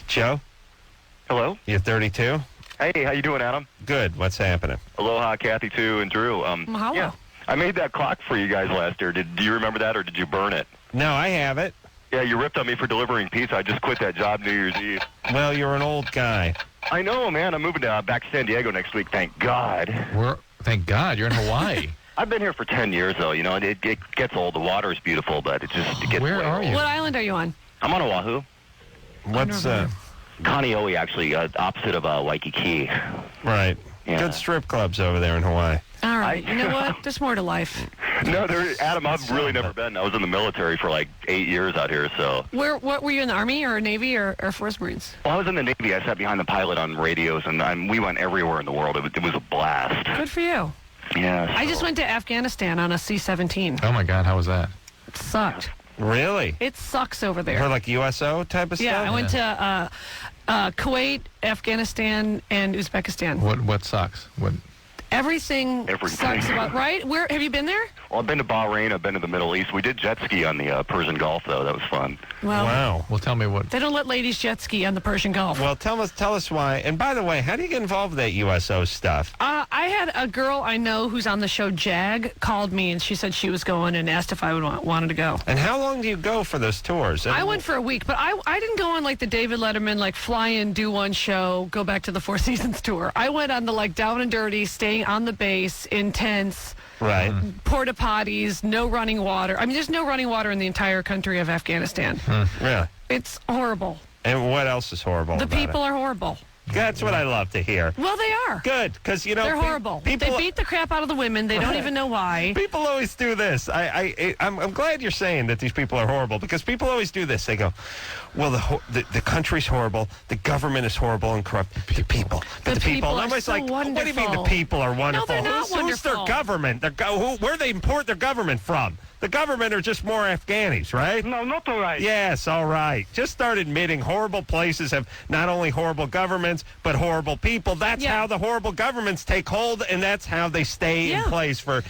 Joe? Hello? You're 32? Hey, how you doing, Adam? Good. What's happening? Aloha, Kathy, too, and Drew. Mahalo. Yeah, I made that clock for you guys last year. Do you remember that, or did you burn it? No, I have it. Yeah, you ripped on me for delivering pizza. I just quit that job New Year's Eve. Well, you're an old guy. I know, man. I'm moving back to San Diego next week, thank God. Thank God, you're in Hawaii. I've been here for 10 years, though. You know, it gets old. The water is beautiful, but it gets Where way are old. you? What island are you on? I'm on Oahu. What's, Kaneohe, actually, opposite of Waikiki. right. Yeah. Good strip clubs over there in Hawaii. All right. You know what? There's more to life. No, Adam, I've really never been. I was in the military for like 8 years out here, so. What were you in the Army or Navy or Air Force Marines? Well, I was in the Navy. I sat behind the pilot on radios, and we went everywhere in the world. It was a blast. Good for you. Yeah. I just went to Afghanistan on a C-17. Oh my God, how was that? It sucked. Really? It sucks over there. For like USO type of Yeah, stuff? I went to Kuwait, Afghanistan, and Uzbekistan. What sucks? What? Everything sucks about, right? Where have you been there? Well, I've been to Bahrain. I've been to the Middle East. We did jet ski on the Persian Gulf, though. That was fun. Well, Wow. Well, tell me what. they don't let ladies jet ski on the Persian Gulf. Well, tell us why. And by the way, how do you get involved with that USO stuff? I had a girl I know who's on the show, Jag, called me, and she said she was going and asked if I wanted to go. And how long do you go for those tours? I went for a week, but I didn't go on like the David Letterman, like fly in, do one show, go back to the Four Seasons tour. I went on the like down and dirty, staying on the base, in tents, Right. porta potties, no running water. I mean, there's no running water in the entire country of Afghanistan. Really? It's horrible. And what else is horrible The about people it? are horrible. That's what I love to hear. Well, they are. Good, because, you know... They're horrible. People, They beat the crap out of the women. They don't even know why. People always do this. I'm glad you're saying that these people are horrible, because people always do this. They go, well, the country's horrible, the government is horrible and corrupt. The people. But the people. are And I'm always so like, wonderful. what do you mean the people are wonderful? No, they're not Who's their wonderful. government? Where they import their government from? The government are just more Afghanis, right? No, not all right. Yes, all right. Just start admitting horrible places have not only horrible governments, but horrible people. That's how the horrible governments take hold, and that's how they stay in place for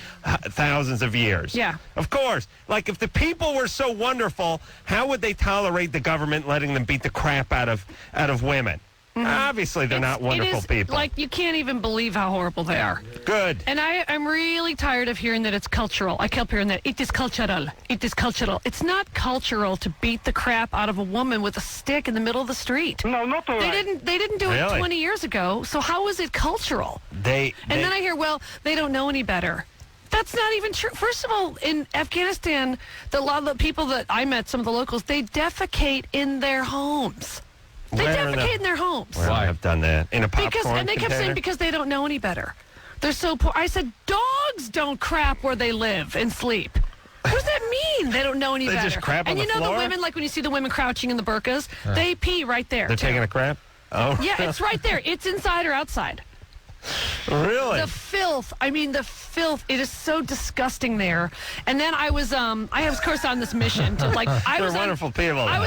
thousands of years. Yeah. Of course. Like, if the people were so wonderful, how would they tolerate the government letting them beat the crap out of women? Obviously, they're not wonderful people. Like, you can't even believe how horrible they are. Good. And I'm really tired of hearing that it's cultural. I kept hearing that it is cultural. It is cultural. It's not cultural to beat the crap out of a woman with a stick in the middle of the street. No, not all right. They didn't do it Really? 20 years ago. So how is it cultural? And then I hear, well, they don't know any better. That's not even true. First of all, in Afghanistan, a lot of the people that I met, some of the locals, they defecate in their homes. They defecate in their homes. Well, I've done that. In a popcorn And they kept saying because they don't know any better. They're so poor. I said, dogs don't crap where they live and sleep. What does that mean? They don't know any better. They just crap on the floor? And you know the women, like when you see the women crouching in the burqas, they pee right there. They're taking a crap? Oh. Yeah, it's right there. It's inside or outside. Really? The filth. I mean, the filth. It is so disgusting there. And then I was of course, on this mission to like. They're wonderful people. I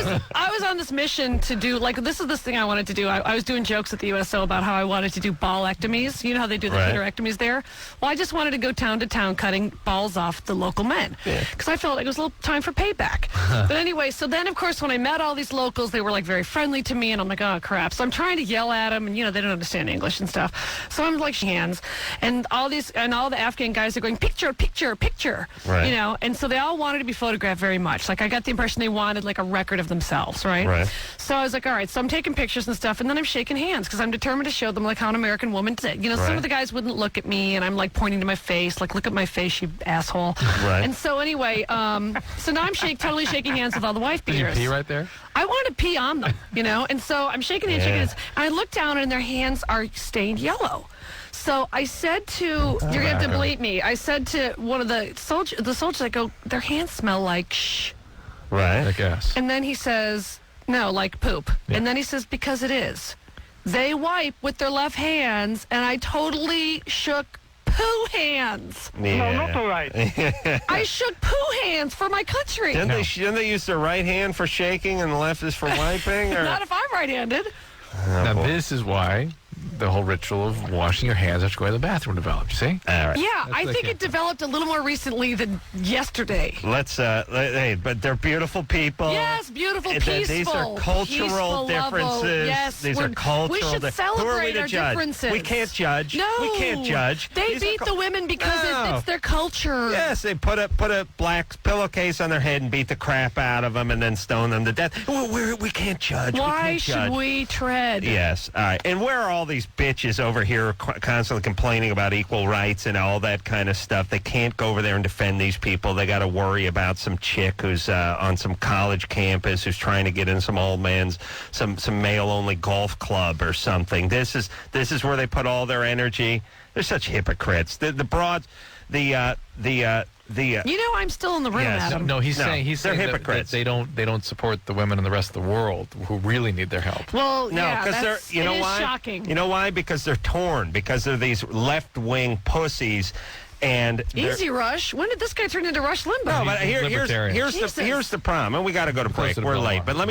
was on this mission to do like this is this thing I wanted to do. I was doing jokes at the USO about how I wanted to do ballectomies. You know how they do the clitorectomies there. Well, I just wanted to go town to town cutting balls off the local men because I felt like it was a little time for payback. But anyway, so then of course when I met all these locals, they were like very friendly to me, and I'm like, oh crap. So I'm trying to yell at them, and you know they don't understand English and stuff. So I'm like hands, and all the Afghan guys are going picture, picture, picture. Right. You know, and so they all wanted to be photographed very much. Like I got the impression they wanted like a record of themselves, right? Right. So I was like, all right. So I'm taking pictures and stuff, and then I'm shaking hands because I'm determined to show them like how an American woman did. You know, some of the guys wouldn't look at me, and I'm like pointing to my face, like look at my face, you asshole. Right. And so anyway, so now I'm totally shaking hands with all the wife Did you beaters. pee right there? I wanted to pee on them, you know, and so I'm shaking hands, and I look down, and their hands are stained yellow. So I said to, you're going to have to believe me, I said to one of the soldiers, I go, their hands smell like shh. Right. I guess. And then he says, no, like poop. Yeah. And then he says, because it is. They wipe with their left hands, and I totally shook poo hands. Yeah. No, not all right. I shook poo hands for my country. Didn't they use their right hand for shaking and the left is for wiping? Or? Not if I'm right-handed. Now, this is why the whole ritual of washing your hands after going to the bathroom developed, you see? All right. Yeah, That's I what I think came it developed a little more recently than yesterday. Let's, hey, but they're beautiful people. Yes, beautiful, And peaceful. These are cultural peaceful, differences. Yes, These are cultural we should differences. Who are we celebrate to our judge? differences. We can't judge. No. We can't judge. They These are beat the women because No. it's their culture. Yes, they put a black pillowcase on their head and beat the crap out of them and then stone them to death. We can't judge. Why we can't should judge. we tread? Yes. All right. And where are all these bitches over here constantly complaining about equal rights and all that kind of stuff? They can't go over there and defend these people. They got to worry about some chick who's on some college campus who's trying to get in some old man's, some male-only golf club or something. This is where they put all their energy. They're such hypocrites. The broads, You know, I'm still in the room, Yes. Adam. No, he's No, saying they're that hypocrites. they don't support the women in the rest of the world who really need their help. Well, No, yeah, because that's, they're, you know it is why? shocking. You know why? Because they're torn. Because they're these left-wing pussies, and they're- Easy Rush. When did this guy turn into Rush Limbaugh? No, but Libertarian. here's the problem, and we got to go to break. to the We're Bill late, Maher. but let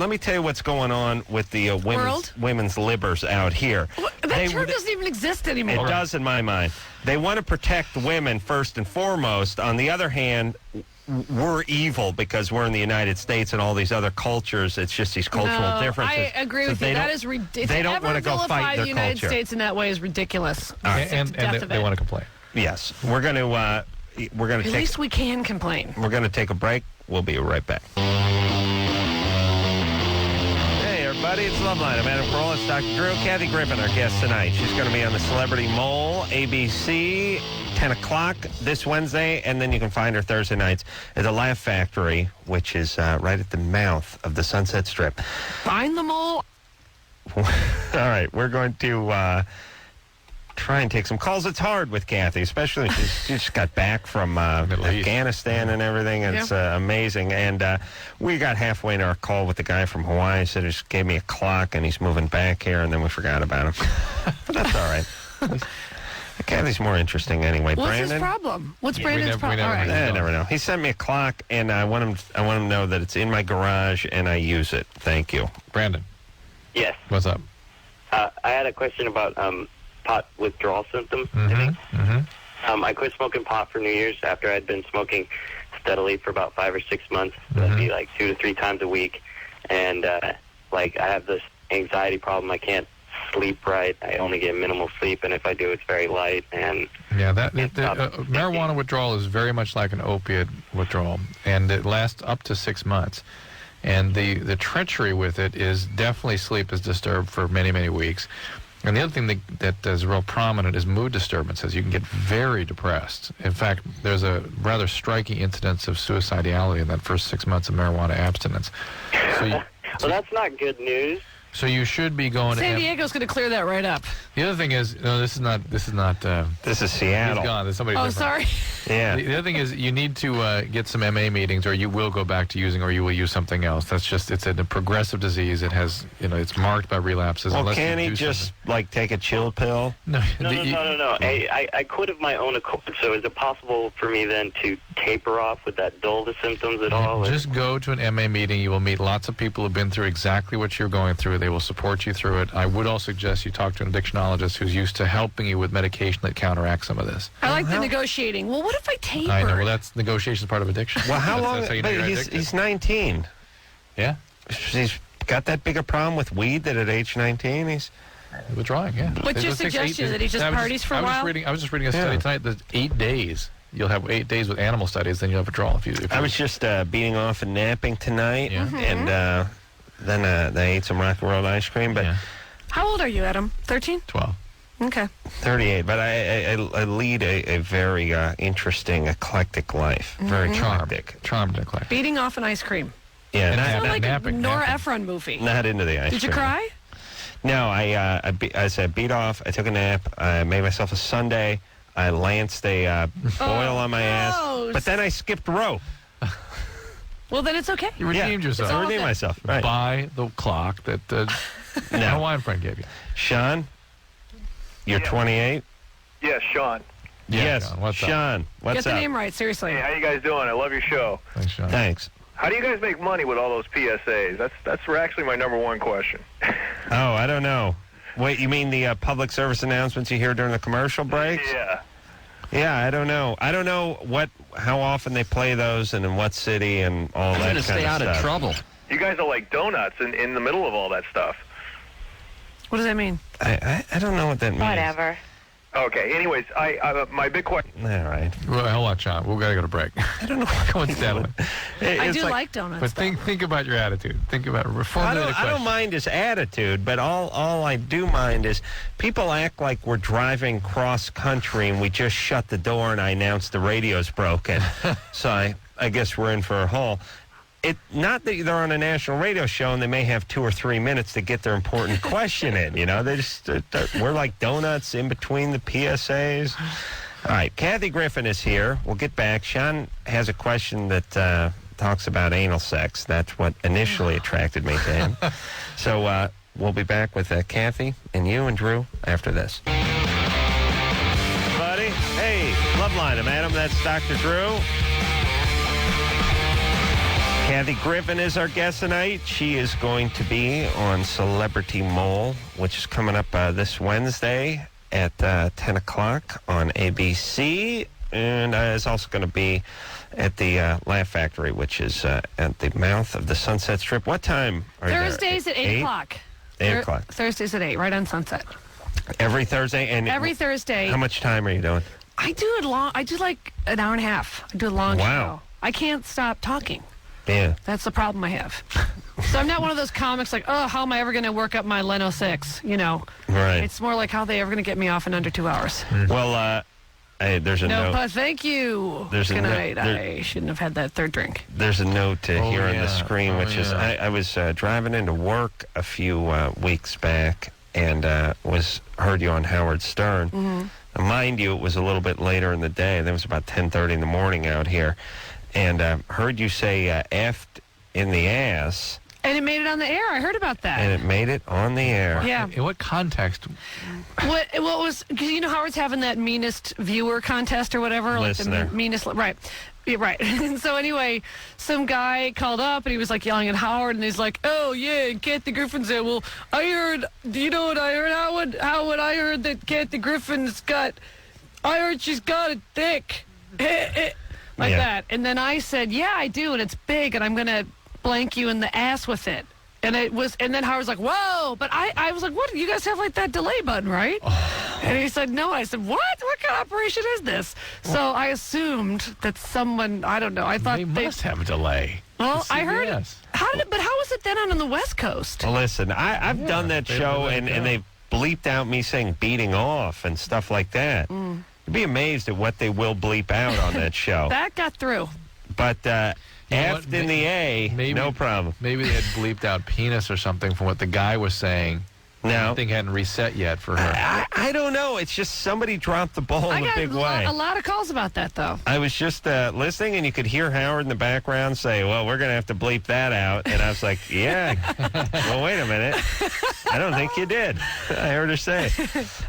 me tell you what's going on with the World? women's libbers out here. That term doesn't even exist It anymore. does in my mind. They want to protect women first and foremost. On the other hand, we're evil because we're in the United States and all these other cultures. It's just these cultural No, differences. I agree So with you. they That don't- is ridiculous. They don't want to go fight the their United culture. States in that way is ridiculous. And they want to complain. Yes, we're going to At take least we can complain. We're going to take a break. We'll be right back. Hey, everybody, it's Loveline. I'm Adam Carolla. It's Dr. Drew. Kathy Griffin, our guest tonight. She's going to be on the Celebrity Mole, ABC, 10 o'clock this Wednesday, and then you can find her Thursday nights at the Laugh Factory, which is right at the mouth of the Sunset Strip. Find them all. All right, we're going to try and take some calls. It's hard with Kathy, especially she just got back from Middle East. Afghanistan and everything. It's amazing. And we got halfway into our call with the guy from Hawaii. He said he just gave me a clock and he's moving back here, and then we forgot about him. But that's all right. Kathy's more interesting anyway. What's Brandon? his problem? What's We Brandon's never- we problem? never All right. know. I never know. He sent me a clock, and I want him to know that it's in my garage and I use it. Thank you. Brandon, Yes. what's up? I had a question about pot withdrawal symptoms. I quit smoking pot for New Year's after I'd been smoking steadily for about 5 or 6 months. That'd be like 2 to 3 times a week. And, I have this anxiety problem. I can't sleep right. I only get minimal sleep, and if I do, it's very light. And Yeah, marijuana withdrawal is very much like an opiate withdrawal, and it lasts up to 6 months. And the treachery with it is definitely sleep is disturbed for many, many weeks. And the other thing that is real prominent is mood disturbances. You can get very depressed. In fact, there's a rather striking incidence of suicidality in that first 6 months of marijuana abstinence. well, that's not good news. So you should be going San to... Diego's going to clear that right up. The other thing is, no, this is not. This is He's Seattle. gone. There's somebody Oh, different. sorry. Yeah. The other thing is you need to get some MA meetings, or you will go back to using, or you will use something else. That's just, it's a progressive disease. It has, it's marked by relapses. Well, unless you can't he do just, something. take a chill pill? No. I quit of my own accord. So is it possible for me then to taper off? Would that dull the symptoms at all? Just go to an MA meeting. You will meet lots of people who've been through exactly what you're going through. They will support you through it. I would also suggest you talk to an addictionologist who's used to helping you with medication that counteracts some of this. I like the negotiating. Well, what if I taper? I know. Well, that's negotiation part of addiction. Well, how That's- long? that's how you know But you're he's addicted. 19. Yeah, He's got that big a problem with weed that at age 19 he's... withdrawing. Yeah. What's your It takes suggestion? That he just I was parties for a I was while? I was just reading a study Yeah. tonight that 8 days. You'll have 8 days with animal studies, then you'll have withdrawal. I was just beating off and napping tonight, Yeah. and then I ate some Rock and Roll ice cream, but Yeah. How old are you, Adam? 13? 12. Okay. 38. But I lead a very interesting, eclectic life. Very eclectic. Charmed neglect. Beating off an ice cream. Yeah, And not, Sounds like napping, a Nora napping. Ephron movie. not into the ice Did you cream. cry? No, I beat off. I took a nap. I made myself a sundae. I lanced a boil on my ass. gross. But then I skipped rope. Well, then it's okay. You redeemed yourself. I redeemed myself. Right. By the clock that my Hawaiian friend gave you. Sean, you're 28? Yes, Sean. Yes, Sean, what's up? Sean, what's Get the up? name right, seriously. Hey, how you guys doing? I love your show. Thanks, Sean. Thanks. How do you guys make money with all those PSAs? That's actually my number one question. Oh, I don't know. Wait, you mean the public service announcements you hear during the commercial breaks? Yeah. Yeah, I don't know. I don't know how often they play those and in what city and all that kind of stuff. Stay out of trouble. You guys are like donuts in the middle of all that stuff. What does that mean? I don't know what that means. Whatever. Okay, anyways, my big question... All right. Well, hold on, Sean. We've got to go to break. I don't know. Coincidentally. I do like donuts, But think about your attitude. Think about reformulate a question. I don't mind his attitude, but all I do mind is people act like we're driving cross country and we just shut the door and I announced the radio's broken. So I guess we're in for a haul. Not that they're on a national radio show and they may have 2 or 3 minutes to get their important question in. You know, they just we're like donuts in between the PSAs. All right, Kathy Griffin is here. We'll get back. Sean has a question that talks about anal sex. That's what initially attracted me to him. So we'll be back with Kathy and you and Drew after this. Buddy, hey, Loveline, I'm Adam. That's Dr. Drew. Kathy Griffin is our guest tonight. She is going to be on Celebrity Mole, which is coming up this Wednesday at 10 o'clock on ABC. And is also going to be at the Laugh Factory, which is at the mouth of the Sunset Strip. What time are you there? Thursdays at 8 o'clock. 8 o'clock. Thursdays at 8, right on Sunset. Every Thursday? And every Thursday. How much time are you doing? I do it long. I do like an hour and a half. I do a long show. I can't stop talking. Yeah. That's the problem I have. So I'm not one of those comics like, oh, how am I ever going to work up my Leno 6? You know. Right. It's more like how are they ever going to get me off in under 2 hours? Well, hey, there's a note. No, but thank you. There's a note. I shouldn't have had that thard drink. There's a note here on the screen, which is I was driving into work a few weeks back and heard you on Howard Stern. Mm-hmm. Now, mind you, it was a little bit later in the day. It was about 10:30 in the morning out here. And heard you say effed in the ass. And it made it on the air. I heard about that. And it made it on the air. Yeah. In what context? What was, because you know Howard's having that meanest viewer contest or whatever? Listener. Like the meanest, right. Yeah, right. And so anyway, some guy called up and he was like yelling at Howard and he's like, oh yeah, and Kathy Griffin said, well, I heard, do you know what I heard, Howard? I heard that Kathy Griffin's I heard she's got it thick. Like that. And then I said, yeah, I do, and it's big, and I'm going to blank you in the ass with it. And then Howard's like, whoa. But I was like, what? You guys have like that delay button, right? Oh. And he said, no. I said, what? What kind of operation is this? So I assumed that someone, I don't know. I thought they must have a delay. Well, I heard it. But how was it then on the West Coast? Well, listen, I've done that show, and they've bleeped out me saying beating off and stuff like that. You'd be amazed at what they will bleep out on that show. That got through. But F in the A, no problem. Maybe they had bleeped out penis or something from what the guy was saying. No. I think hadn't reset yet for her. I don't know. It's just somebody dropped the ball in a big way. I got a lot of calls about that, though. I was just listening, and you could hear Howard in the background say, well, we're going to have to bleep that out. And I was like, yeah, well, wait a minute. I don't think you did. I heard her say.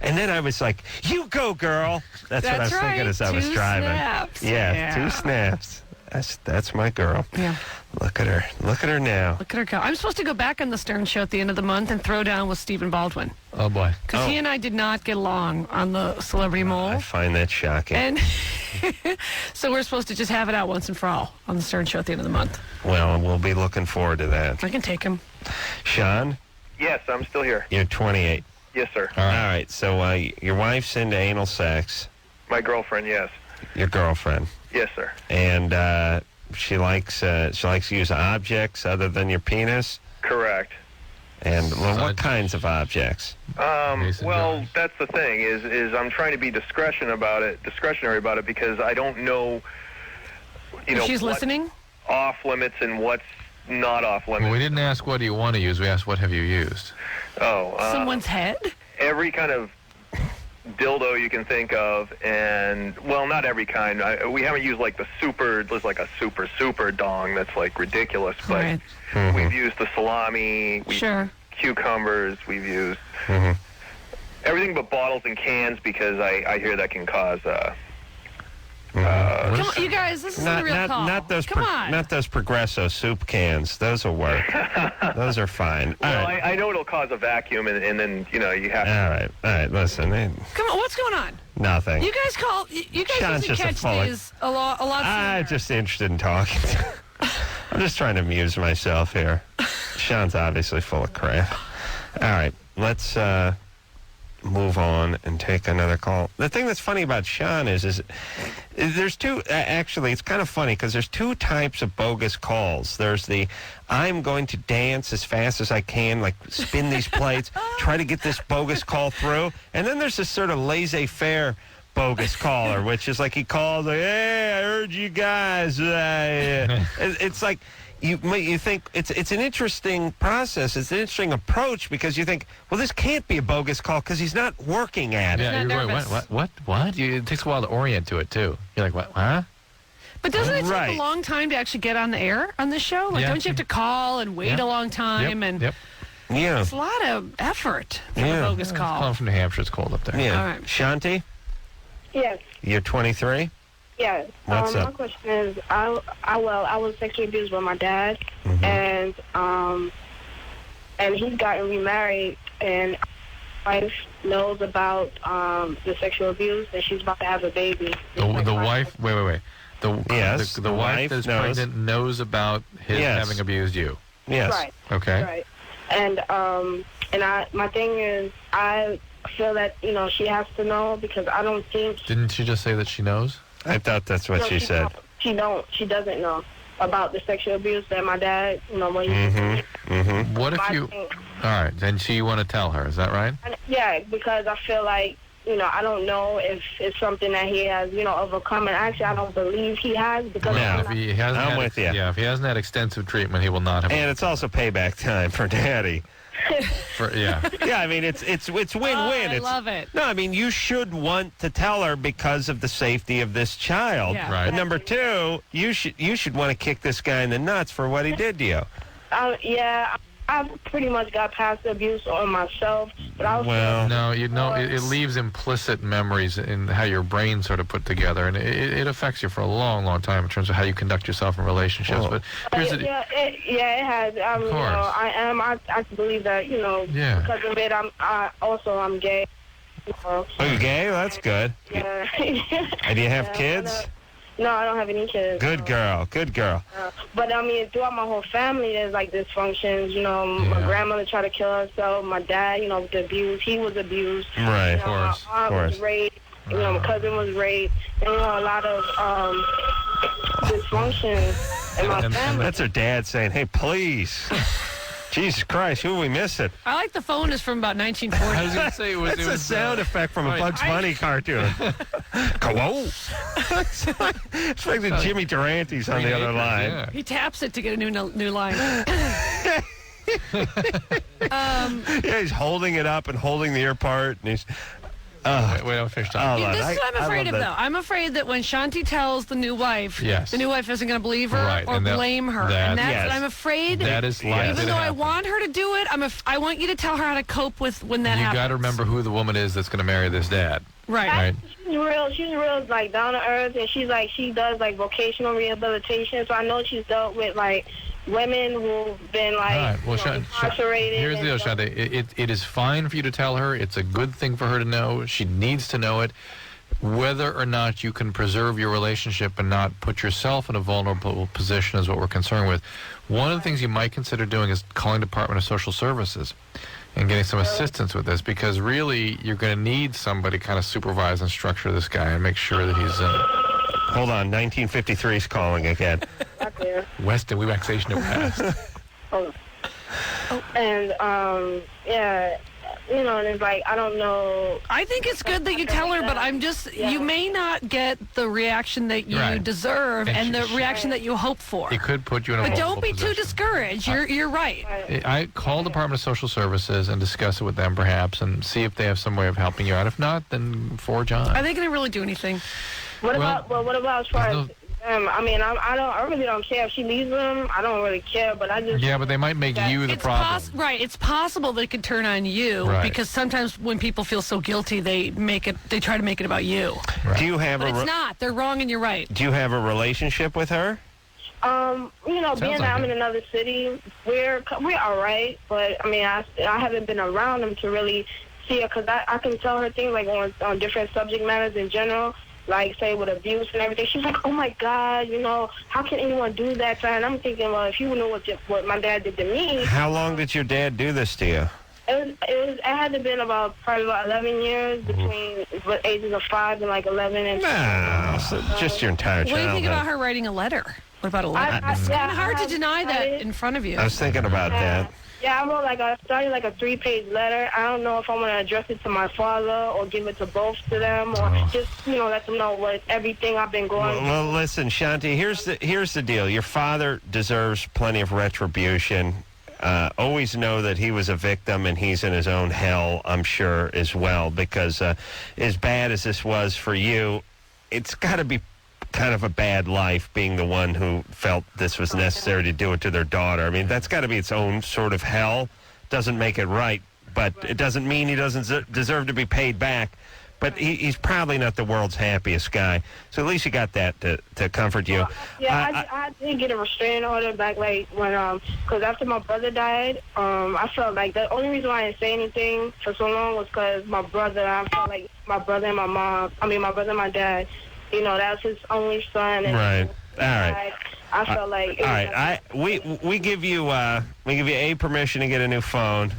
And then I was like, you go, girl. That's what I was thinking as I was driving. Snaps. Yeah, 2 snaps. That's my girl. Yeah. Look at her. Look at her now. Look at her go. I'm supposed to go back on the Stern Show at the end of the month and throw down with Stephen Baldwin. Oh, boy. Because he and I did not get along on the Celebrity Mole. I find that shocking. And so we're supposed to just have it out once and for all on the Stern Show at the end of the month. Well, we'll be looking forward to that. I can take him. Sean? Yes, I'm still here. You're 28. Yes, sir. All right. So your wife's into anal sex. My girlfriend, yes. Your girlfriend. Yes, sir. And she likes to use objects other than your penis. Correct. And what kinds of objects? Well, that's the thing is I'm trying to be discretionary about it because I don't know. She's listening. Off limits and what's not off limits. Well, we didn't ask what do you want to use. We asked what have you used. Oh. Someone's head. Every kind of dildo you can think of, and, well, not every kind. We haven't used, like, there's like a super dong that's, like, ridiculous, but we've used the salami, cucumbers, we've used everything but bottles and cans, because I hear that can cause, come on, you guys, this is a real call. Not those Come on. Not those Progresso soup cans. Those will work. Those are fine. Well, right. I know it'll cause a vacuum, and then, you have All right, listen. Come on, what's going on? Nothing. You guys call. You guys Sean's usually just catch these a lot sooner. I'm just interested in talking. I'm just trying to amuse myself here. Sean's obviously full of crap. All right, let's move on and take another call. The thing that's funny about Sean is there's two, actually, it's kind of funny because there's two types of bogus calls. There's the, I'm going to dance as fast as I can, like spin these plates, try to get this bogus call through. And then there's this sort of laissez-faire bogus caller, which is like he calls, like, hey, I heard you guys. It's like, you think it's an interesting process. It's an interesting approach because you think, well, this can't be a bogus call because he's not working at it. Yeah, you're going, what? It takes a while to orient to it, too. You're like, what? Huh? But doesn't it take a long time to actually get on the air on this show? Like, don't you have to call and wait a long time? Yep. Yeah. It's a lot of effort for a bogus call. Calling from New Hampshire. It's cold up there. Yeah. All right. Shanti? Yes. You're 23? Yes. What's up? My question is, I was sexually abused by my dad, and he's gotten remarried, and my wife knows about the sexual abuse, and she's about to have a baby. The wife, wait. The wife that's knows. pregnant knows about his having abused you. Yes. Right. Okay. Right. And my thing is, I feel that, she has to know because I don't think... Didn't she just say that she knows? I thought that's what she said. She doesn't know about the sexual abuse that my dad, when he... What if you... All right, then you want to tell her, is that right? Yeah, because I feel like, I don't know if it's something that he has, overcome. And actually, I don't believe he has. Because if he hasn't I'm with you. Yeah, if he hasn't had extensive treatment, he will not have... And it's also payback time for Daddy. Yeah, I mean, it's win-win. I love it. No, I mean, you should want to tell her because of the safety of this child. Yeah. Right. But number two, you should want to kick this guy in the nuts for what he did to you. Yeah, I've pretty much got past the abuse on myself. But I was no, it leaves implicit memories in how your brain sort of put together, and it affects you for a long, long time in terms of how you conduct yourself in relationships. Whoa. But here's it has. Of course. I believe that, because of it, I'm gay. Oh, you're gay? Well, that's good. Yeah. And do you have kids? No, I don't have any kids. Good girl. But, I mean, throughout my whole family, there's, like, dysfunctions. My grandmother tried to kill herself. My dad, with the abuse, he was abused. Right, of course. My aunt was raped. My cousin was raped. And, a lot of dysfunction in my family. That's her dad saying, hey, please. Jesus Christ, who are we missing? I like the phone is from about 1940. I was going to say It's a sound effect from a Bugs Bunny cartoon. Whoa. It's like the Jimmy Durante's on the other line. Yeah. He taps it to get a new line. Yeah, he's holding it up and holding the ear part, and he's... Wait, I'll finish talking. This is what I'm afraid of, though. I'm afraid that when Shanti tells the new wife, the new wife isn't going to believe her or blame her. And that's what I'm afraid. That is likely even though I want her to do it, I want you to tell her how to cope with when that happens. You got to remember who the woman is that's going to marry this dad. Right. She's real, like, down to earth, and she does, like, vocational rehabilitation. So I know she's dealt with, like, women who've been, like, incarcerated. Here's the deal, Shanti. It is fine for you to tell her. It's a good thing for her to know. She needs to know it. Whether or not you can preserve your relationship and not put yourself in a vulnerable position is what we're concerned with. One of the things you might consider doing is calling Department of Social Services and getting some assistance with this, because really you're going to need somebody kind of supervise and structure this guy and make sure that he's... Hold on, 1953 is calling again. Weston, we back station to West. And, and it's like, I don't know. I think it's good that you tell her, but you may not get the reaction that you deserve and the reaction that you hope for. It could put you in a But don't be position. too discouraged. You're right. I call the Department of Social Services and discuss it with them, perhaps, and see if they have some way of helping you out. If not, then forge on. Are they going to really do anything? What about as far as I really don't care if she leaves them. I don't really care, but I just... Yeah, but they might make you the problem. Right. It's possible they could turn on you because sometimes when people feel so guilty, they try to make it about you. Right. Do you have but it's not. They're wrong and you're right. Do you have a relationship with her? Being that I'm in another city, we're all right, but, I haven't been around them to really see her, because I can tell her things, like, on different subject matters in general, like, say, with abuse and everything. She's like, oh, my God, how can anyone do that to her? And I'm thinking, well, if you knew what my dad did to me. How long did your dad do this to you? It had to been probably about 11 years between the ages of 5 and, 11 and... No, just your entire childhood. What do you think about her writing a letter? What about a letter? It's kind of hard to deny that in front of you. I was thinking about that. Yeah, I started a 3-page letter. I don't know if I want to address it to my father or give it to both of them or just, let them know everything I've been going through. Well, listen, Shanti, here's the deal. Your father deserves plenty of retribution. Always know that he was a victim and he's in his own hell, I'm sure, as well, because as bad as this was for you, it's got to be kind of a bad life being the one who felt this was necessary to do it to their daughter. I mean, that's got to be its own sort of hell. Doesn't make it right, but it doesn't mean he doesn't deserve to be paid back. But he's probably not the world's happiest guy. So at least you got that to comfort you. I did get a restraining order back, when, because after my brother died, I felt like the only reason why I didn't say anything for so long was because I felt like my brother and my brother and my dad, that was his only son. And right. All right. I felt like... All right. We give you A, permission to get a new phone.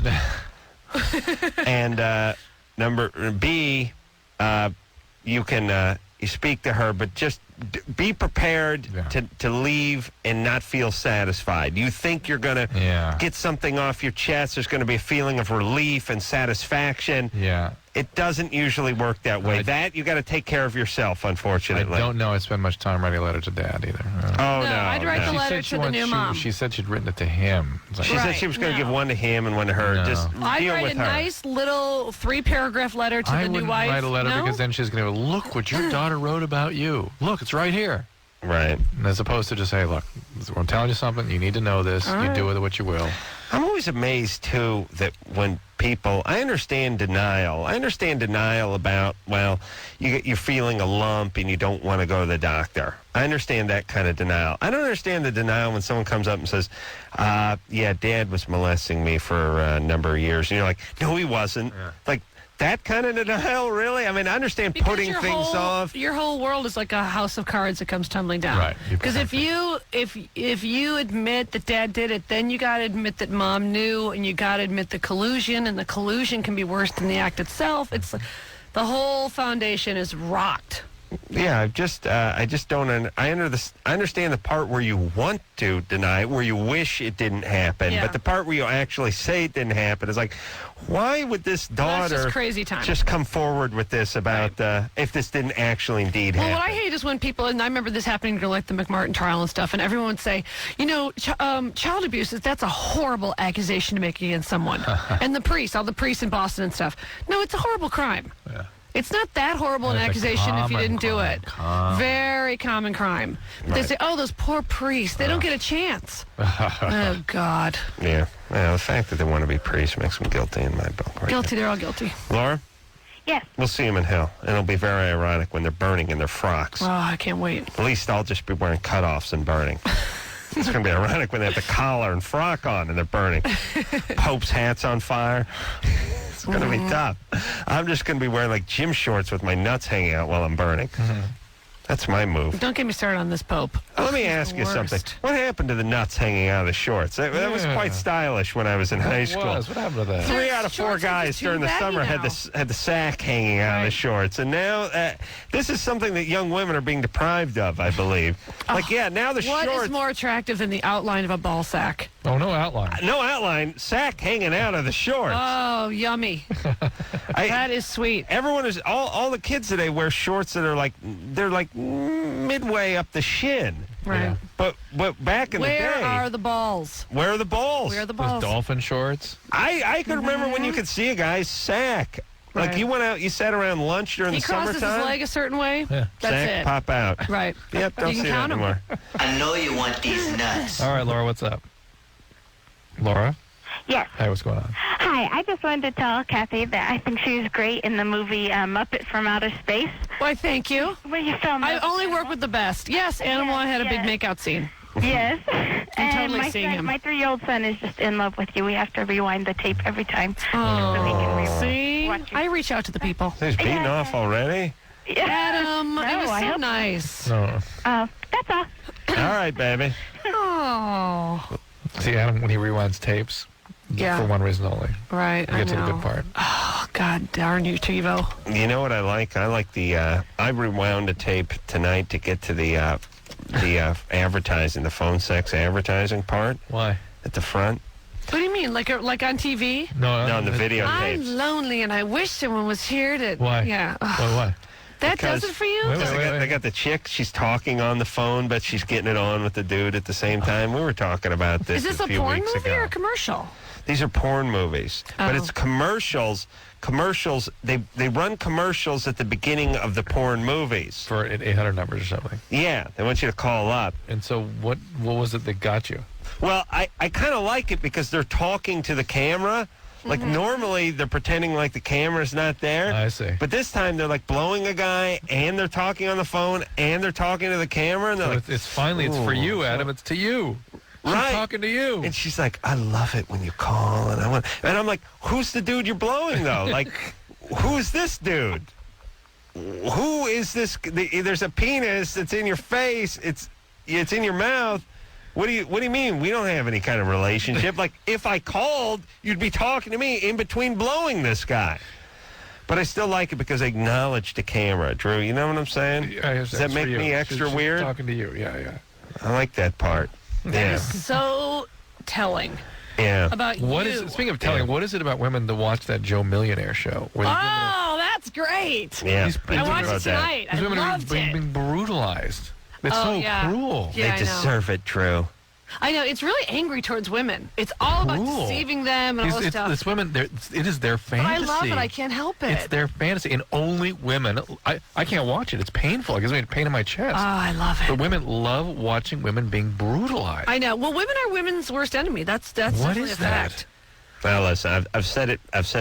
And number B, you can you speak to her, but just be prepared to leave and not feel satisfied. You think you're going to get something off your chest. There's going to be a feeling of relief and satisfaction. Yeah. It doesn't usually work that way. You got to take care of yourself, unfortunately. I don't know I spend much time writing a letter to Dad either. Oh, no. I'd write the letter to the new mom. She said she'd written it to him. She said she was going to give one to him and one to her. No. Just I'd deal write with a her. nice little 3-paragraph letter to the new wife. I wouldn't write a letter because then she's going to go, look what your daughter wrote about you. Look, it's right here. Right. And as opposed to just say, look, I'm telling you something. You need to know this. You do with it what you will. I'm always amazed, too, that when people... I understand denial. I understand denial about, you're feeling a lump and you don't want to go to the doctor. I understand that kind of denial. I don't understand the denial when someone comes up and says, Dad was molesting me for a number of years. And you're like, no, he wasn't. Yeah. Like, that kind of denial, really? I mean, I understand putting things off. Your whole world is like a house of cards that comes tumbling down. Right. Because if you admit that Dad did it, then you got to admit that Mom knew, and you got to admit the collusion, and the collusion can be worse than the act itself. It's the whole foundation is rocked. Yeah, I just don't. I understand the part where you want to deny it, where you wish it didn't happen, but the part where you actually say it didn't happen is like, why would this daughter just come forward with this about if this didn't actually indeed happen? Well, what I hate is when people, and I remember this happening to like the McMartin trial and stuff, and everyone would say, child abuse, that's a horrible accusation to make against someone. And all the priests in Boston and stuff. No, it's a horrible crime. Yeah. It's not that horrible an accusation if you didn't do it. Very common crime. They say, those poor priests, they don't get a chance. Oh, God. Yeah. Well, the fact that they want to be priests makes them guilty in my book. Right guilty, they're all guilty. Laura? Yes. We'll see them in hell, and it'll be very ironic when they're burning in their frocks. Oh, I can't wait. At least I'll just be wearing cutoffs and burning. It's going to be ironic when they have the collar and frock on and they're burning. Pope's hat's on fire. It's going to be tough. I'm just going to be wearing gym shorts with my nuts hanging out while I'm burning. Mm-hmm. That's my move. Don't get me started on this Pope. Let me ask you something. What happened to the nuts hanging out of the shorts? That was quite stylish when I was in high school. What happened to that? 3 out of 4 guys during the summer had the sack hanging out of the shorts. And now this is something that young women are being deprived of, I believe. Now the shorts... What is more attractive than the outline of a ball sack? Oh, no outline. No outline. Sack hanging out of the shorts. Oh, yummy. That is sweet. Everyone is all the kids today wear shorts that are they're midway up the shin. Right. Yeah. But back in the day, Where are the balls? where are the balls? Where are the Those balls? dolphin shorts. I could remember when you could see a guy's sack. Like Right. you went out, you sat around lunch during He the crosses summertime. his leg a certain way. Yeah. That's sack, it. pop out. Right. Yep, don't You can see that count 'em. anymore. I know you want these nuts. All right, Laura, what's up? Laura? Yes. Hey, what's going on? Hi, I just wanted to tell Kathy that I think she was great in the movie Muppet from Outer Space. Why, thank you. Where you filmed I it. only work with the best. Yes, Animal, I had a big makeout scene. Yes. I'm And totally my seeing him. My 3-year-old son is just in love with you. We have to rewind the tape every time. Oh, see? watch you. I reach out to the people. He's beating Yeah. off already. Adam, it was I so hope- nice. No. That's all. All right, baby. Oh, See, Adam, when he rewinds tapes, Yeah. for one reason only. right. He gets I to know. the good part. Oh, God darn you, TiVo. You know what I like? I like the. I rewound a tape tonight to get to the advertising, the phone sex advertising part Why? at the front. What do you mean? Like on TV? No, in the videotapes. I'm lonely and I wish someone was here to. Why? Yeah. Ugh. Why? That Because- does it for you? Wait, wait, wait. They got the chick. She's talking on the phone, but she's getting it on with the dude at the same time. We were talking about this Is this a a few porn weeks movie ago. or a commercial? These are porn movies, but Oh. it's commercials. Commercials. They run commercials at the beginning of the porn movies. For 800 numbers or something. Yeah, they want you to call up. And so what was it that got you? Well, I kind of like it because they're talking to the camera. Like normally they're pretending like the camera's not there. I see. But this time they're like blowing a guy and they're talking on the phone and they're talking to the camera and they're So like, it's finally, it's for you, Adam. It's to you. She's Right. talking to you. and she's like, I love it when you call and I'm like, who's the dude you're blowing though? Like, who's this dude? Who is this? There's a penis that's in your face. It's in your mouth. What do you mean? We don't have any kind of relationship. Like, if I called, you'd be talking to me in between blowing this guy. But I still like it because I acknowledge the camera, Drew. You know what I'm saying? Yeah, Does that make me extra She's weird? talking to you. Yeah. I like that part. Yeah. So telling Yeah. about What you. is? Speaking of telling, what is it about women to watch that Joe Millionaire show? Where these women are- Oh, that's great. Yeah. These I people watched about it that. tonight. I these women are loved being it. brutalized. It's Oh, so yeah. cruel. Yeah, I They know. deserve it, Drew. I know. It's really angry towards women. It's all about Cruel. deceiving them and all this stuff. It's women. It is their But fantasy. I love it. I can't help it. It's their fantasy, and only women. I can't watch it. It's painful. It gives me a pain in my chest. Oh, I love it. But women love watching women being brutalized. I know. Well, women are women's worst enemy. That's What definitely is a that? fact. Well, listen, I've said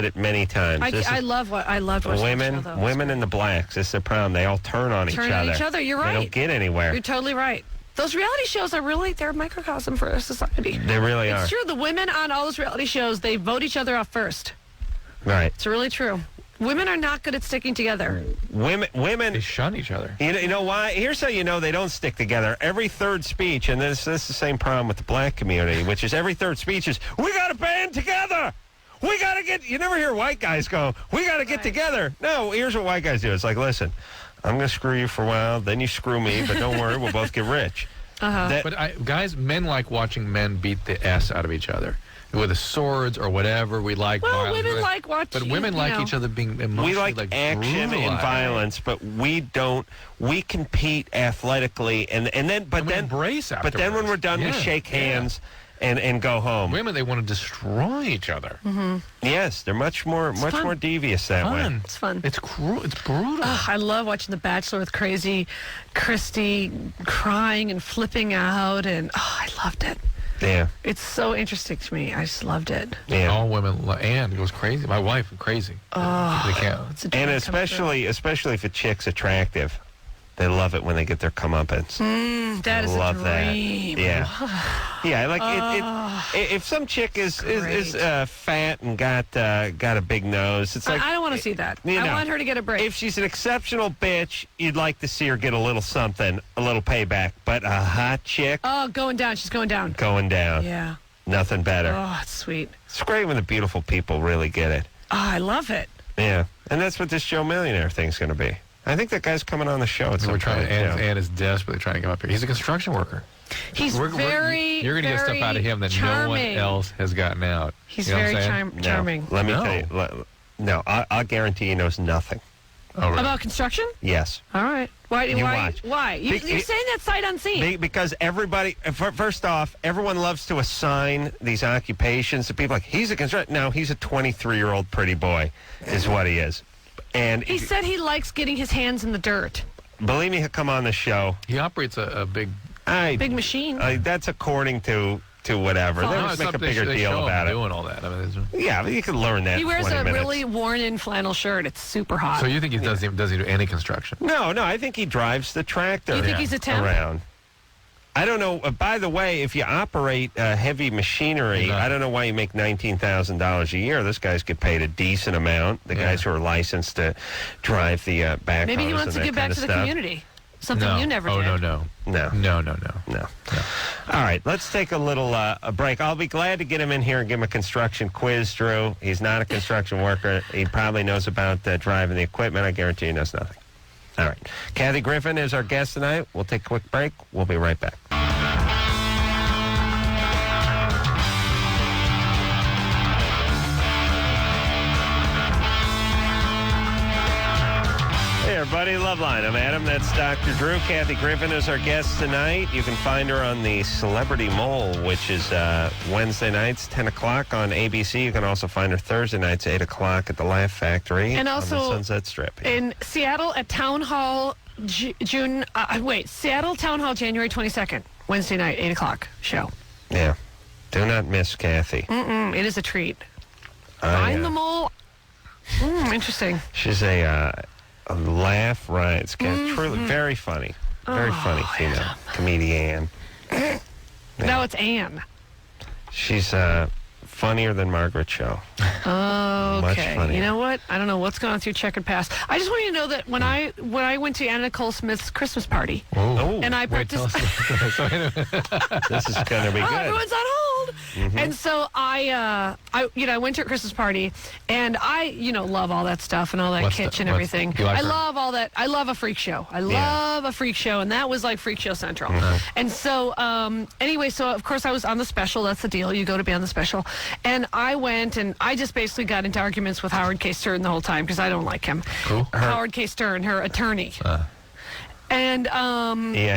it many times. I loved watching the show, women though. women and the blacks. It's the problem. They all turn on Turn on each other. You're They right. don't get anywhere. You're totally right. Those reality shows are really, they're a microcosm for our society. They really are. It's true. The women on all those reality shows, they vote each other off first. Right. It's really true. Women are not good at sticking together. Women. They shun each other. You know why? Here's how you know they don't stick together. Every third speech, and this is the same problem with the black community, which is every third speech is, we got to band together. We got to get, you never hear white guys go, we got to get together. No, here's what white guys do. It's like, listen, I'm going to screw you for a while, then you screw me, but don't worry, we'll both get rich. But men like watching men beat the S out of each other. With the swords or whatever, we like Well, violence. women like watching. But women like each other being emotionally We like action and brutalized. violence, but we don't. We compete athletically, and then And we embrace But then when afterwards. we're done, we Yeah, shake yeah. hands and go home. Women, they want to destroy each other. Yes, they're much more fun. devious that way. Fun. It's fun. It's cruel. It's brutal. I love watching The Bachelor with crazy Christy crying and flipping out, and I loved it. Yeah, It's so interesting to me. I just loved it. yeah. All women. Anne goes crazy. My wife crazy. Oh, They can't. it's a dream And come true. especially if a chick's attractive, they love it when they get their comeuppance. That is love a that. dream. Yeah, yeah. Like if some chick is fat and got a big nose, it's like I don't want to see that. you I know, want her to get a break. If she's an exceptional bitch, you'd like to see her get a little something, a little payback. But a hot chick Oh, going down. She's going down. going down, Yeah. nothing better. Oh, it's sweet. It's great when the beautiful people really get it. Oh, I love it. Yeah, and that's what this Joe Millionaire thing's going to be. I think that guy's coming on the show at some We're trying point. to, Ann is desperately trying to come up here. He's a construction worker. He's You're going to get stuff out of him that no one else has gotten out. He's you know very what I'm saying? charming. Let me tell you. No, I'll guarantee he knows nothing. Oh, really? About construction? Yes. All right. Why? watch. You're saying that sight unseen. Because everybody, first off, everyone loves to assign these occupations to people like, he's a construction. No, he's a 23-year-old pretty boy is what he is. And he said he likes getting his hands in the dirt. Believe me, he'll come on the show. He operates a big machine. That's according to whatever. They always make a bigger deal about it. Doing all that. I mean, yeah, but you can learn that. He wears 20 a minutes. really worn-in flannel shirt. It's super hot. So you think he doesn't do any construction? No, I think he drives the tractor. You think he's a temp? Around. I don't know. By the way, if you operate heavy machinery, I don't know why you make $19,000 a year. This guy's get paid a decent amount. The guys who are licensed to drive the backhoes. Maybe he wants to give back to the community. Something you never did. No. All right, let's take a little a break. I'll be glad to get him in here and give him a construction quiz, Drew. He's not a construction worker. He probably knows about driving the equipment. I guarantee he knows nothing. All right. Kathy Griffin is our guest tonight. We'll take a quick break. We'll be right back. Hey, everybody. Loveline. I'm Adam. That's Dr. Drew. Kathy Griffin is our guest tonight. You can find her on the Celebrity Mole, which is Wednesday nights, 10 o'clock on ABC. You can also find her Thursday nights, 8 o'clock at the Laugh Factory and on also the Sunset Strip. In Seattle at Town Hall, Seattle Town Hall, January 22nd, Wednesday night, 8 o'clock show. Yeah. Do not miss Kathy. It is a treat. Find the mole. Interesting. She's a laugh rides. Truly very funny. Very funny female comedian. No, it's Anne. She's funnier than Margaret Cho. Much Okay. funnier. You know what? I don't know what's going on through checkered past. I just want you to know that when I went to Anna Nicole Smith's Christmas party, and I participated. This is going to be good. Everyone's on hold. And so I went to a Christmas party, and I, love all that stuff and all that kitsch and everything. I love all that. I love a freak show. I love a freak show, and that was like Freak Show Central. And so, anyway, so of course I was on the special. That's the deal. You go to be on the special. And I went, and I just basically got into arguments with Howard K. Stern the whole time because I don't like him. Cool. Howard K. Stern, her attorney. And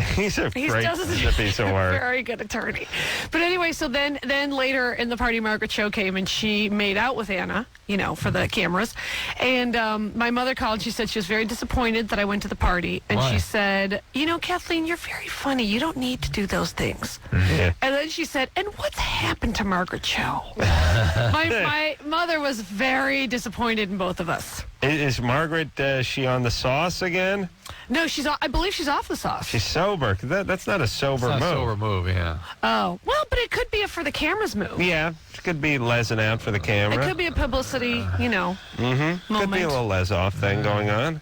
he's a piece of work. Very good attorney. But anyway, so then later in the party, Margaret Cho came and she made out with Anna, for the cameras. And my mother called and she said she was very disappointed that I went to the party. And Why? she said, Kathleen, you're very funny. You don't need to do those things. And then she said, and what's happened to Margaret Cho? My mother was very disappointed in both of us. Is Margaret, she on the sauce again? No, I believe she's off the sauce. She's sober. That's not a sober move. Sober move, yeah. Oh, well, but it could be a for the cameras move. Yeah, it could be lesing out for the camera. It could be a publicity, moment. Could be a little les-off thing going on.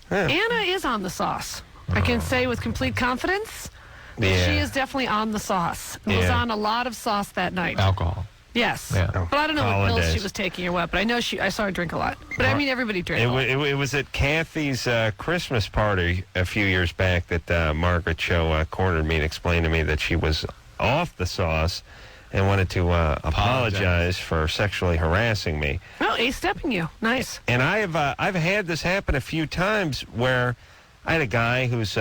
Anna is on the sauce. I can say with complete confidence, she is definitely on the sauce. Was on a lot of sauce that night. Alcohol. Yes. Yeah. But I don't know what pills Holidays. she was taking or what, but I saw her drink a lot. But I mean, everybody drank a lot. It was at Kathy's Christmas party a few years back that Margaret Cho cornered me and explained to me that she was off the sauce and wanted to apologize for sexually harassing me. Oh, A-stepping you. Nice. And I've had this happen a few times where I had a guy who's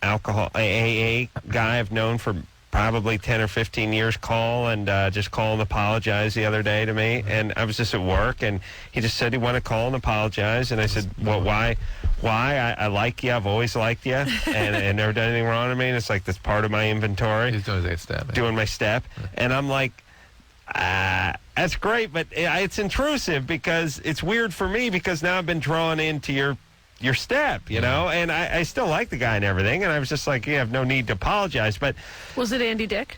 alcohol AA guy I've known for probably 10 or 15 years call and just call and apologize the other day to me. And I was just at work, and he just said he wanted to call and apologize. And I said, well, why? I like you. I've always liked you and never done anything wrong to me. And it's like, that's part of my inventory. He's doing his 8-step. Doing my step. And I'm like, that's great, but it's intrusive because it's weird for me because now I've been drawn into your step, and I still like the guy and everything, and I was just like, you have no need to apologize, but... Was it Andy Dick?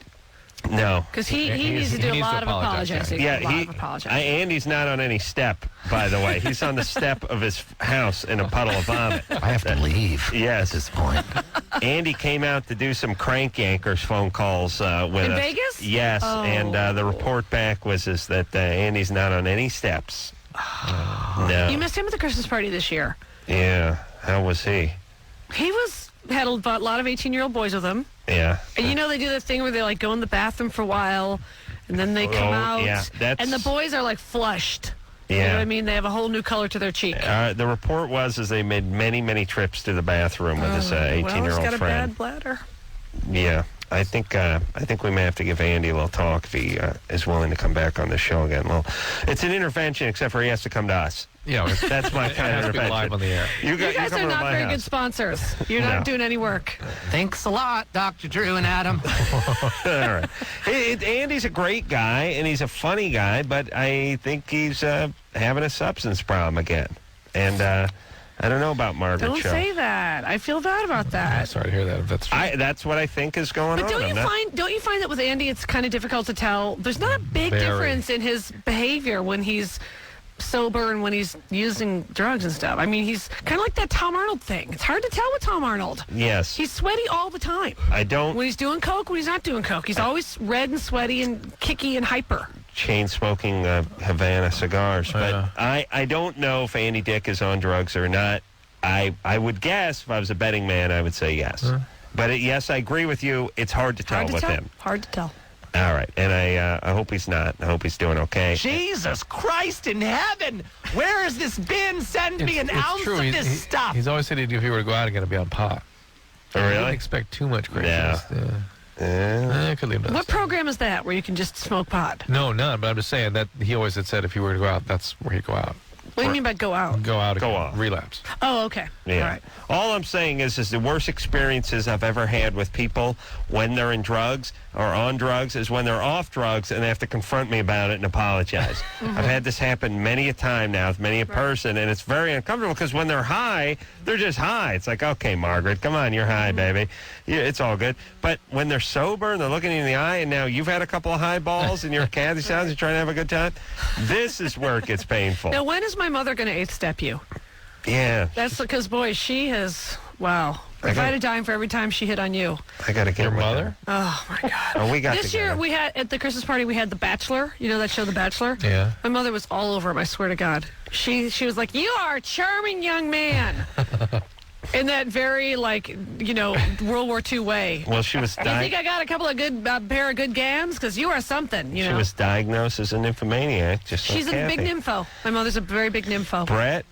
No. Because he needs to do a lot of apologizing. Yeah, apologizing. Andy's not on any step, by the way. He's on the step of his house in a puddle of vomit. I have to leave at this point. Andy came out to do some crank yankers phone calls with us. In Vegas? Yes, and the report back was that Andy's not on any steps. No. You missed him at the Christmas party this year. Yeah. How was he? He had a lot of 18-year-old boys with him. Yeah. And you know they do that thing where they like go in the bathroom for a while, and then they come out, and the boys are like flushed. Yeah. You know what I mean? They have a whole new color to their cheek. The report was they made many trips to the bathroom with this 18-year-old friend. Well, he's got a bad bladder. Yeah. I think we may have to give Andy a little talk if he is willing to come back on the show again. Well, it's an intervention, except for he has to come to us. Yeah, that's my kind of intervention. Live on the air. You guys are not very good sponsors. You're not doing any work. Thanks a lot, Dr. Drew and Adam. All right. Andy's a great guy, and he's a funny guy, but I think he's having a substance problem again. And I don't know about Margaret. Don't say that. I feel bad about that. I'm sorry to hear that. That's true. That's what I think is going on. But don't you find that with Andy it's kind of difficult to tell? There's not a big difference in his behavior when he's sober and when he's using drugs and stuff. I mean, he's kind of like that Tom Arnold thing. It's hard to tell with Tom Arnold. Yes. He's sweaty all the time. When he's doing coke, when he's not doing coke. He's always red and sweaty and kicky and hyper. Chain-smoking Havana cigars. But I don't know if Andy Dick is on drugs or not. I would guess, if I was a betting man, I would say yes. But yes, I agree with you. It's hard to tell with him. Hard to tell. All right. And I hope he's not. I hope he's doing okay. Jesus Christ in heaven! Where has this been? Send me an ounce of this stuff. He's always said if he were to go out, he's going to be on pot. Oh, really? I wouldn't expect too much craziness. Yeah. Could leave what program is that where you can just smoke pot? No, none. But I'm just saying that he always had said if he were to go out, that's where he'd go out. What do you mean by go out? Go out. Go out. Relapse. Oh, okay. Yeah. All right. All I'm saying is the worst experiences I've ever had with people when they're in drugs or on drugs is when they're off drugs and they have to confront me about it and apologize. I've had this happen many a time now with many a person, and it's very uncomfortable because when they're high, they're just high. It's like, okay, Margaret, come on, you're high, baby. Yeah, it's all good. But when they're sober and they're looking you in the eye, and now you've had a couple of high balls and you're Kathy Sounds, you're trying to have a good time, this is where it gets painful. Now, when is my mother going to eighth step you? Yeah. That's because, boy, she has, wow. If I had a dime for every time she hit on you. I got to get your mother? Oh, my God. Oh, we got this year, we had, at the Christmas party, we had The Bachelor. You know that show, The Bachelor? Yeah. My mother was all over him, I swear to God. She was like, you are a charming young man. In that very, World War II way. Well, she was You think I got a couple of pair of good gams? Because you are something, you know. She was diagnosed as a nymphomaniac, just She's like a Kathy. big nympho. My mother's a very big nympho. Brett?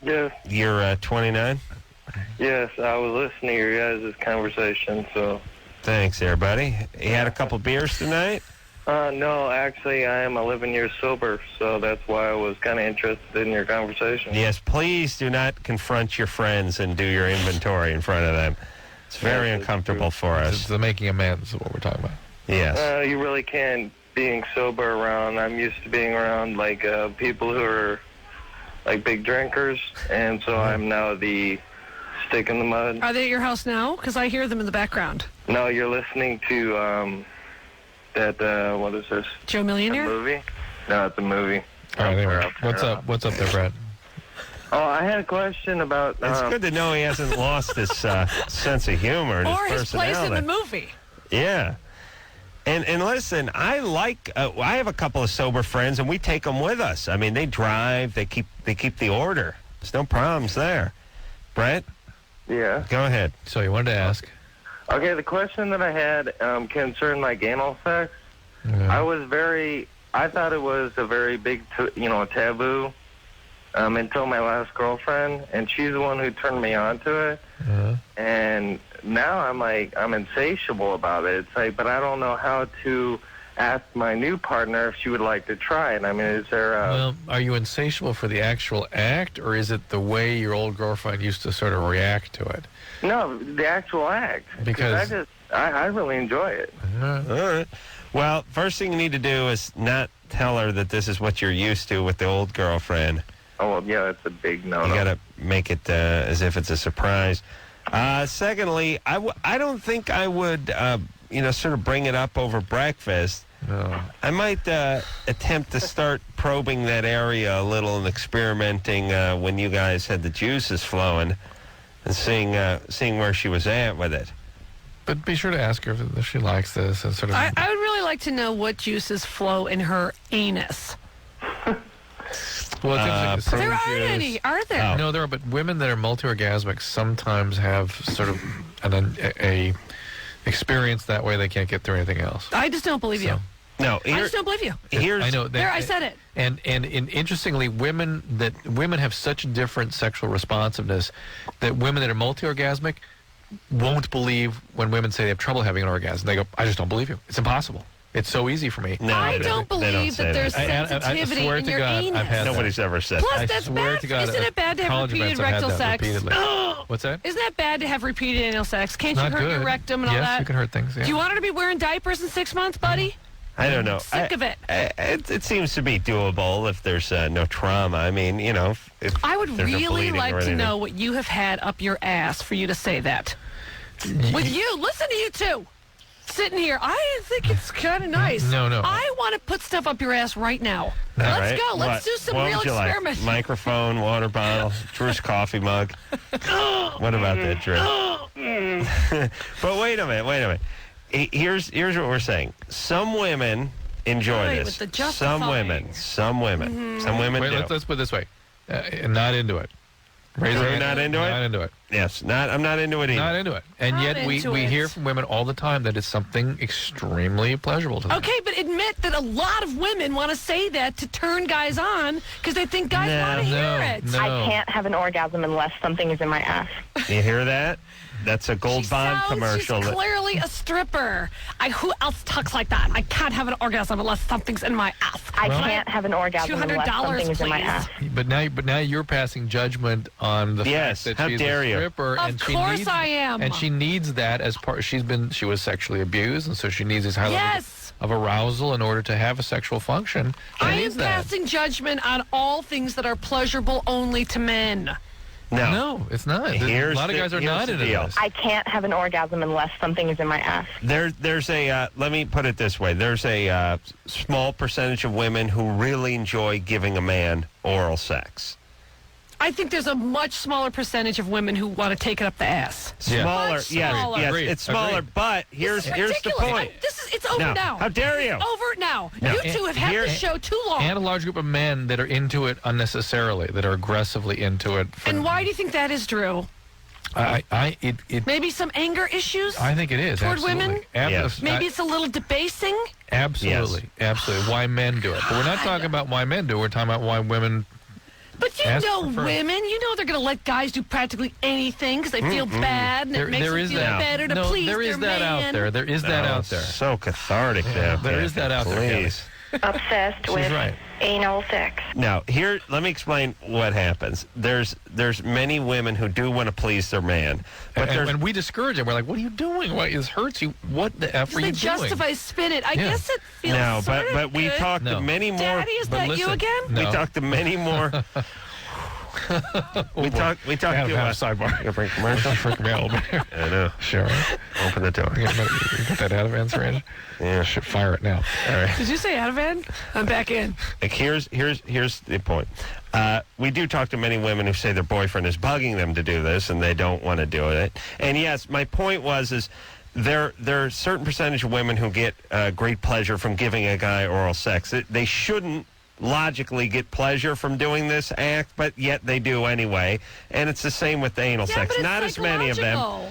Yes. You're 29? Yes, I was listening to your guys' conversation, so... Thanks, everybody. You had a couple beers tonight? No, actually, I am 11 years sober, so that's why I was kind of interested in your conversation. Yes, please do not confront your friends and do your inventory in front of them. It's very uncomfortable for us. It's the making amends is what we're talking about. Yes. You really can't, being sober around. I'm used to being around, people who are, big drinkers, and so I'm now the stick in the mud. Are they at your house now? Because I hear them in the background. No, you're listening to, what is this? Joe Millionaire? A movie? No, it's a movie. All right, anyway. What's up? What's up there, Brett? Oh, I had a question about... It's good to know he hasn't lost his sense of humor and or his his place in personality. the movie. Yeah. And listen, I have a couple of sober friends, and we take them with us. I mean, they drive, they keep the order. There's no problems there. Brett? Yeah. Go ahead. So you wanted to ask? Okay, the question that I had concerned like anal sex. Yeah. I thought it was a very big, taboo until my last girlfriend, and she's the one who turned me on to it. Yeah. And now I'm insatiable about it. It's like, but I don't know how to ask my new partner if she would like to try it. I mean, is there Well, are you insatiable for the actual act, or is it the way your old girlfriend used to sort of react to it? No, the actual act. Because I really enjoy it. All right. Well, first thing you need to do is not tell her that this is what you're used to with the old girlfriend. Oh, well, yeah, that's a big no-no. You got to make it as if it's a surprise. Secondly, I don't think I would, sort of bring it up over breakfast. No. I might attempt to start probing that area a little and experimenting when you guys had the juices flowing and seeing where she was at with it. But be sure to ask her if she likes this and sort of... I would really like to know what juices flow in her anus. Well, it's there aren't any, are there? No, there are, but women that are multi-orgasmic sometimes have sort of a experience that way they can't get through anything else. I just don't believe you. No, I just don't believe you. I know. I said it. And interestingly, women have such different sexual responsiveness that women that are multi-orgasmic won't believe when women say they have trouble having an orgasm. They go, I just don't believe you. It's impossible. It's so easy for me. No, I don't believe that there's sensitivity in your anus. Nobody's ever said Plus, that. that's bad. Isn't it bad to have repeated rectal sex? What's that? Isn't that bad to have repeated anal sex? Can't you Not hurt your good. rectum and all that? Yes, you can hurt things. Yeah. Do you want her to be wearing diapers in 6 months, buddy? I don't know. Sick of it. It seems to be doable if there's no trauma. I mean, if I would there's no really bleeding like or to anything. know what you have had up your ass for you to say that. With you, listen to you two. Sitting here, I think it's kind of nice. No. I want to put stuff up your ass right now. Let's go. Let's do some real experiments. Like? Microphone, water bottle, Drew's coffee mug. What about that, Drew? But wait a minute. Here's what we're saying. Some women enjoy this. With the Some women. Mm-hmm. Some women Wait, do. let's put it this way. Not into it. Raise your hand. Not into it? Not into it. Yes. I'm not into it either. Not into it. And Not yet we into it. hear from women all the time that it's something extremely pleasurable to them. Okay, but admit that a lot of women want to say that to turn guys on because they think guys want to hear it. No. I can't have an orgasm unless something is in my ass. You hear that? That's a Gold Bond commercial. She's clearly a stripper. Who else talks like that? I can't have an orgasm unless something's in my ass. I can't have an orgasm unless something is in my ass. But now you're passing judgment on the fact that how she's dare a you. stripper, Of and course I am. And she needs that as part. She was sexually abused, and so she needs this high level of arousal in order to have a sexual function. I am passing judgment on all things that are pleasurable only to men. No, it's not. A lot of guys are not into this. I can't have an orgasm unless something is in my ass. There's a, let me put it this way. There's a small percentage of women who really enjoy giving a man oral sex. I think there's a much smaller percentage of women who want to take it up the ass. Smaller, Much smaller. yes, it's smaller. But here's the point. It's over now. How dare you? It's over now. No. You two have had this show too long. And a large group of men that are into it unnecessarily, that are aggressively into it. And why do you think that is, Drew? Maybe some anger issues? I think it is. Toward absolutely. women? Yes. Maybe it's a little debasing? Absolutely. Yes. Absolutely. Why men do it. But we're not talking about why men do it. We're talking about why women... But women, they're going to let guys do practically anything because they feel bad and it makes them feel better to please there is their that man. out there. There is that out there. So cathartic. There is that out there. Please. Obsessed with anal sex. Now, let me explain what happens. There's many women who do want to please their man, but and we discourage them. We're like, "What are you doing? Why this hurts you? What the f are you doing?" They justify spin it. I guess it feels no, sort of but we good. talked to many more. Daddy, is that you again? We talked to many more. we talked to sidebar. You bring commercial. Freak me out a little bit. I know. Sure. Open the door. You got that Ativan syringe? Yeah. Should fire it now. All right. Did you say Ativan? I'm back in. Like here's the point. We do talk to many women who say their boyfriend is bugging them to do this, and they don't want to do it. And yes, my point is there are a certain percentage of women who get great pleasure from giving a guy oral sex. They shouldn't logically get pleasure from doing this act, but yet they do anyway. And it's the same with the anal sex. But it's not as many of them.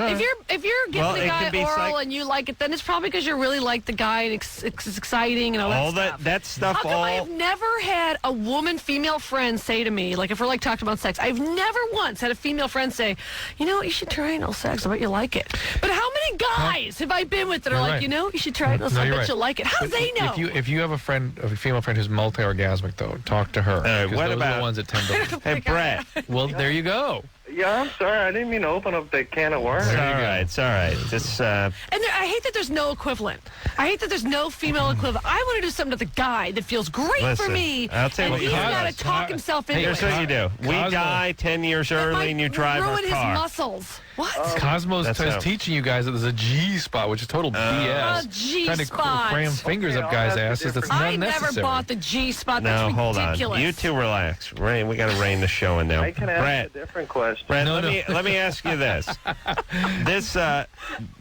If you're giving the guy oral and you like it, then it's probably because you really like the guy and it's exciting and all that stuff. That stuff. How come I've never had a female friend say to me, like if we're like talking about sex, I've never once had a female friend say, you should try anal sex. I bet you like it. But how many guys have I been with that are like, you should try anal sex. I bet you'll like it. How do they know? If you have a female friend who's multi-orgasmic, though, talk to her. What about the ones that tend to? Hey, Brett. Well, there you go. Yeah, I'm sorry. I didn't mean to open up that can of worms. It's all right. Just, and I hate that there's no equivalent. I hate that there's no female equivalent. I want to do something to the guy that feels great for me. I'll tell you what he's got to talk himself into it. Here's what you do. We die 10 years early and you drive our car. Ruin his muscles. What? Cosmo's teaching you guys that there's a G spot, which is total BS. A G Trying to spot. cram fingers up guys' asses. That's not necessary. I never bought the G spot. No, That's hold ridiculous. on. You two relax. We got to rein the show in now. I can ask a different question. Brett, let me ask you this.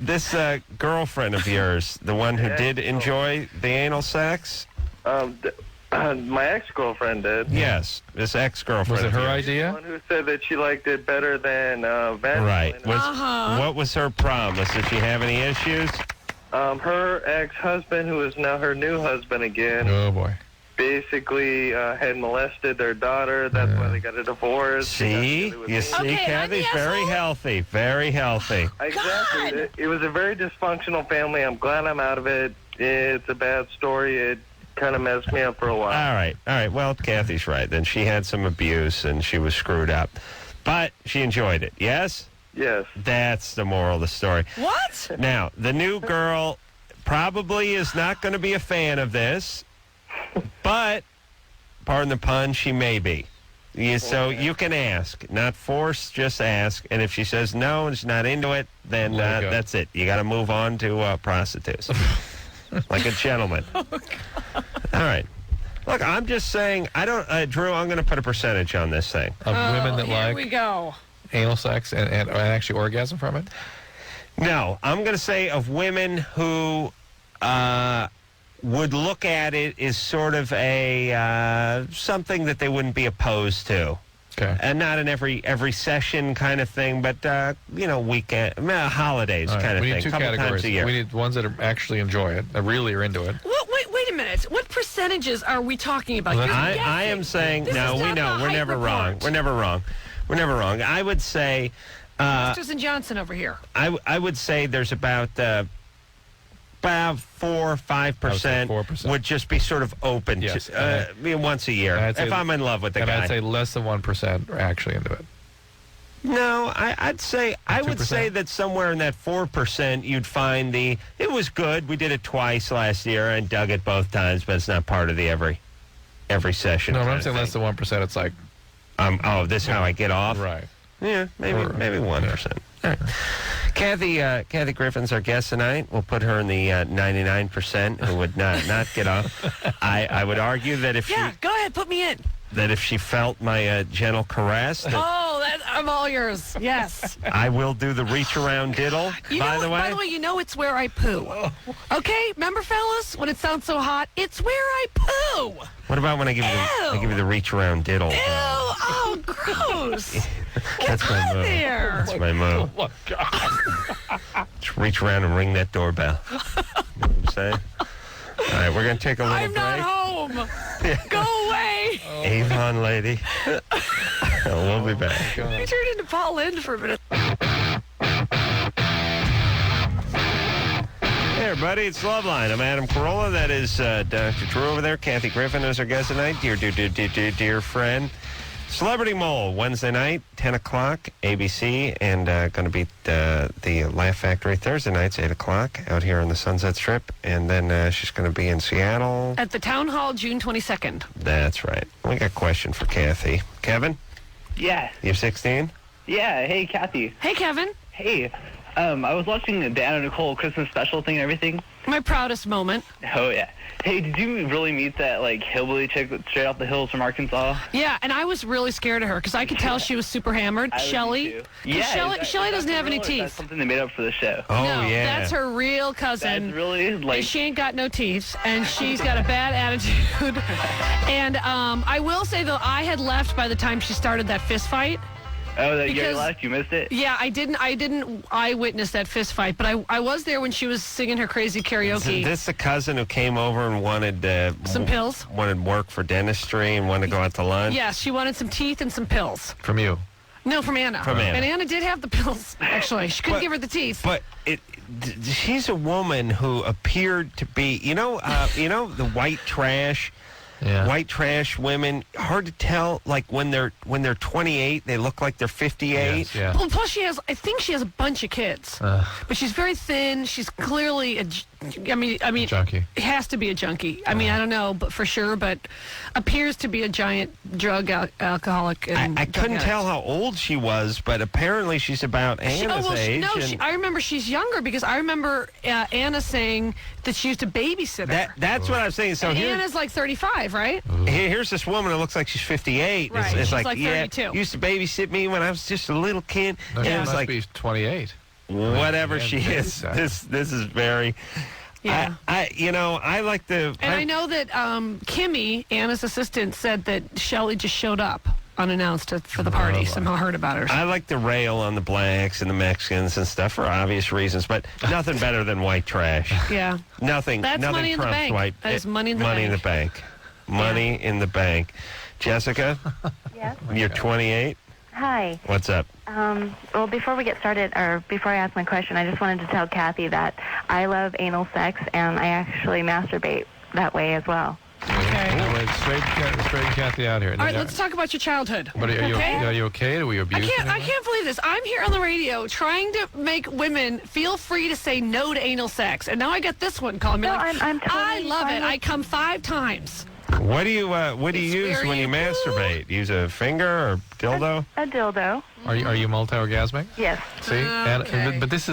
This girlfriend of yours, the one who did enjoy the anal sex, My ex-girlfriend did. Yes, this ex-girlfriend. Was it her idea? The one who said that she liked it better than vaginal. Right. What was her promise? Did she have any issues? Her ex-husband, who is now her new husband again. Oh, boy. Basically had molested their daughter. That's why they got a divorce. See? You see, Kathy's very healthy. Very healthy. Exactly. It was a very dysfunctional family. I'm glad I'm out of it. It's a bad story. It kind of messed me up for a while. All right. Well, Kathy's right. Then she had some abuse and she was screwed up. But she enjoyed it, yes? Yes. That's the moral of the story. What? Now, the new girl probably is not going to be a fan of this, but, pardon the pun, she may be. So you can ask. Not force, just ask. And if she says no and she's not into it, then that's it. You got to move on to prostitutes. Like a gentleman. Oh, all right. Look, I'm just saying, I don't, Drew, I'm going to put a percentage on this thing. Of women that here we go. Anal sex and actually orgasm from it? No, I'm going to say of women who would look at it as sort of a something that they wouldn't be opposed to. Okay. And not in every session kind of thing, but, weekend, holidays kind of we thing. need two couple categories. times a year. We need ones that actually enjoy it, that really are into it. Wait a minute. What percentages are we talking about? Well, I am saying, we know. We're never wrong. We're never wrong. I would say... Masters and Johnson over here. I would say there's about 4 or 5% would just be sort of open to once a year if I'm in love with the guy. I'd say less than 1% are actually into it. No, I would say that somewhere in that 4% you'd find it was good. We did it twice last year and dug it both times, but it's not part of the every session. No, I'm saying less than 1%. It's like, this is how I get off. Right. Yeah, maybe 1%. All right. Kathy Griffin's our guest tonight. We'll put her in the 99% who would not get off. I would argue that if go ahead, put me in. That if she felt my gentle caress, I'm all yours. Yes. I will do the reach around diddle. By the way, it's where I poo. Okay, remember, fellas, when it sounds so hot, it's where I poo. What about when I give you the reach around diddle? Ew! Oh, gross. That's my move. There. That's my move. Oh, God. Just reach around and ring that doorbell. You know what I'm saying? All right, we're going to take a little break. I'm not home. Go away. Avon lady. We'll be back. You turned into Paul Lynde for a minute. Hey, everybody, it's Loveline. I'm Adam Carolla. That is Dr. Drew over there. Kathy Griffin is our guest tonight. Dear friend. Celebrity Mole, Wednesday night, 10 o'clock, ABC, and going to be the Laugh Factory Thursday nights, 8 o'clock, out here on the Sunset Strip. And then she's going to be in Seattle. At the Town Hall, June 22nd. That's right. We got a question for Kathy. Kevin? Yeah. You're 16? Yeah. Hey, Kathy. Hey, Kevin. Hey. I was watching the Anna Nicole Christmas special thing and everything. My proudest moment. Oh, yeah. Hey, did you really meet that, hillbilly chick straight off the hills from Arkansas? Yeah, and I was really scared of her because I could tell she was super hammered. Shelley. Yeah. Shelley doesn't have any teeth. That's something they made up for the show. Oh, no, yeah. That's her real cousin. That's really, and she ain't got no teeth, and she's got a bad attitude. And I will say, though, I had left by the time she started that fist fight. Oh, that you left? You missed it? Yeah, I didn't eyewitness that fist fight, but I was there when she was singing her crazy karaoke. Is this the cousin who came over and wanted some pills? Wanted work for dentistry and wanted to go out to lunch? Yes, she wanted some teeth and some pills. From you? No, from Anna. And Anna did have the pills, actually. She couldn't give her the teeth. But she's a woman who appeared to be, the white trash. Yeah. White trash women, hard to tell. Like when they're 28, they look like they're 58. Yes, yeah. Well, plus I think she has a bunch of kids, but she's very thin. She's clearly a junkie. It has to be a junkie. I mean, I don't know, but for sure, but appears to be a giant drug alcoholic. And I couldn't tell how old she was, but apparently she's about Anna's age. I remember she's younger because I remember Anna saying that she used to babysit her. That's what I'm saying. So Anna's like 35, right? Here's this woman that looks like she's 58. Right. It's she's like 32. Used to babysit me when I was just a little kid. No, and she it was must like be 28. Whatever she is. This is very. Yeah. I like the... And I know that Kimmy, Anna's assistant, said that Shelley just showed up unannounced for the party. Somehow heard about her. I like the rail on the blacks and the Mexicans and stuff for obvious reasons, but nothing better than white trash. Yeah. Nothing. That's nothing money in the trumps bank. White, that is money in the bank. Money in the bank. Money in the bank. Jessica? Yes? You're 28? Hi. What's up? Well, before we get started, or before I ask my question, I just wanted to tell Kathy that I love anal sex, and I actually masturbate that way as well. Okay. Straighten Kathy out here. All right, let's talk about your childhood. But are you okay? Do we abuse I can't believe this. I'm here on the radio trying to make women feel free to say no to anal sex, and now I got this one calling me I'm totally I love it. fine. I come 5 times. What do you use when you masturbate? Use a finger or dildo? A dildo. Are you multi-orgasmic? Yes. See, but this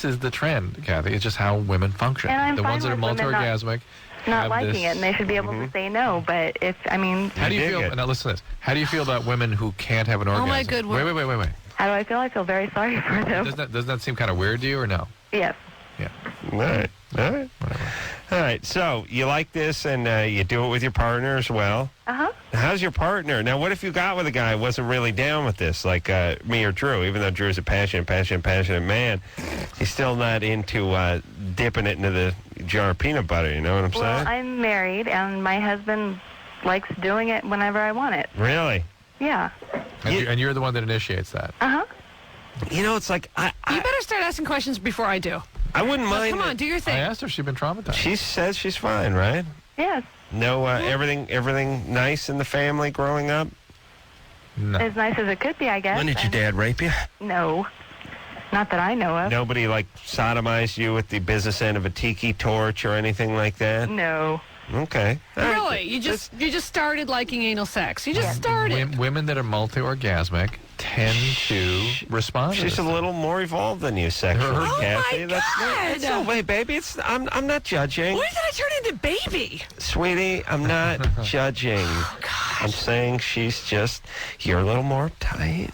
is the trend, Kathy. It's just how women function. And I'm the fine ones that are with women multi-orgasmic. Not liking it, and they should be able to say no. But how do you feel? Now listen to this. How do you feel about women who can't have an orgasm? Oh, my good word. Wait. How do I feel? I feel very sorry for them. Doesn't that seem kind of weird to you, or no? Yes. Yeah. All right. All right. So you like this, and you do it with your partner as well. Uh-huh. How's your partner? Now, what if you got with a guy who wasn't really down with this, like me or Drew? Even though Drew's a passionate man, he's still not into dipping it into the jar of peanut butter. You know what I'm saying? Well, I'm married, and my husband likes doing it whenever I want it. Really? Yeah. And you're the one that initiates that. Uh-huh. You know, it's like you better start asking questions before I do. I wouldn't mind. Come on, do your thing. I asked her if she'd been traumatized. She says she's fine, right? Yes. No, everything nice in the family growing up? No. As nice as it could be, I guess. When did your dad rape you? No. Not that I know of. Nobody, sodomized you with the business end of a tiki torch or anything like that? No. Okay. Really? You just started liking anal sex. You just started. Women that are multi-orgasmic tend to respond. She's a little more evolved than you sexually, Kathy. My God! No way, baby. I'm not judging. When did I turn into baby? Sweetie, I'm not judging. Oh, gosh. I'm saying you're a little more tight.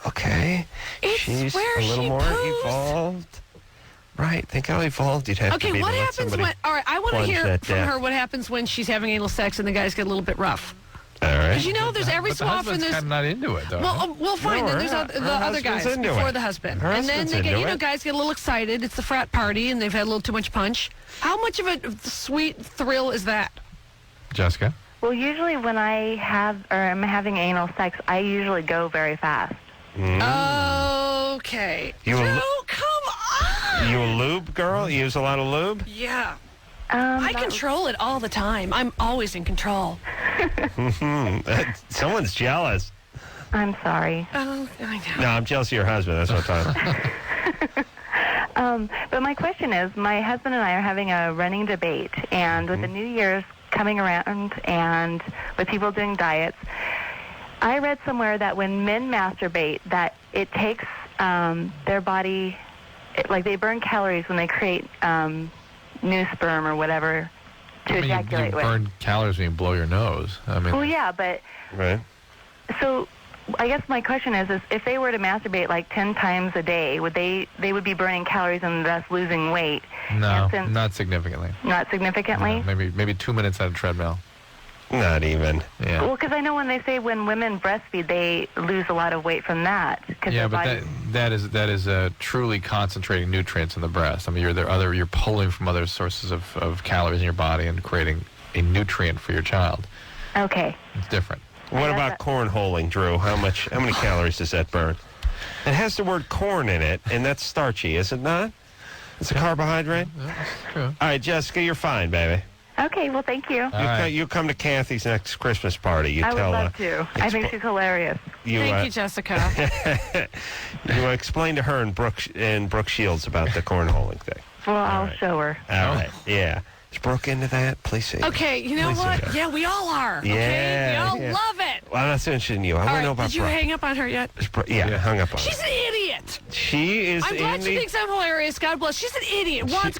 Okay? She's where a little she more poos. evolved. Right. Think how evolved you'd have to be. Okay, what to let happens somebody when... All right, I want to plunge hear that from down. her what happens when she's having anal sex and the guys get a little bit rough. All right. Because you know there's every But so the often husband's there's... kind of not into it, though. Well, fine. No, then there's her the other guys husband's into before it. the husband. Her And then husband's they get, into it. guys get a little excited. It's the frat party and they've had a little too much punch. How much of a sweet thrill is that? Jessica? Well, usually when I'm having anal sex, I usually go very fast. Okay. You Drew, come on! You a lube girl? You use a lot of lube? Yeah. I control it all the time. I'm always in control. Someone's jealous. I'm sorry. Oh, I know. No, I'm jealous of your husband. That's what I'm talking. But my question is, my husband and I are having a running debate, and with the New Year's coming around and with people doing diets, I read somewhere that when men masturbate, that it takes their body, they burn calories when they create new sperm or whatever to ejaculate you with. burn calories when you blow your nose. I mean, Well, yeah, but... Right. So I guess my question is if they were to masturbate 10 times a day, they would be burning calories and thus losing weight? no, not significantly. Not significantly? No, maybe 2 minutes on a treadmill. Not even. Yeah. Well, because I know when they say when women breastfeed, they lose a lot of weight from that. Yeah, but that is truly concentrating nutrients in the breast. I mean, you're pulling from other sources of calories in your body and creating a nutrient for your child. Okay. It's different. What about cornholing, Drew? How many calories does that burn? It has the word corn in it, and that's starchy, is it not? It's a carbohydrate? That's true. All right, Jessica, you're fine, baby. Okay, well, thank you. You come to Kathy's next Christmas party. I would love to. I think she's hilarious. Thank you, Jessica. You explain to her and Brooke Shields about the cornholing thing. Well, I'll show her. All right, yeah. Is Brooke into that? Please say. Okay, you know what? Yeah, we all are. Okay, we all love it. Well, I'm not interested in you. I want to know about Did you Brooke. hang up on her yet? Hung up on her. She's an idiot. She is. I'm glad she thinks I'm hilarious. God bless. She's an idiot. Wants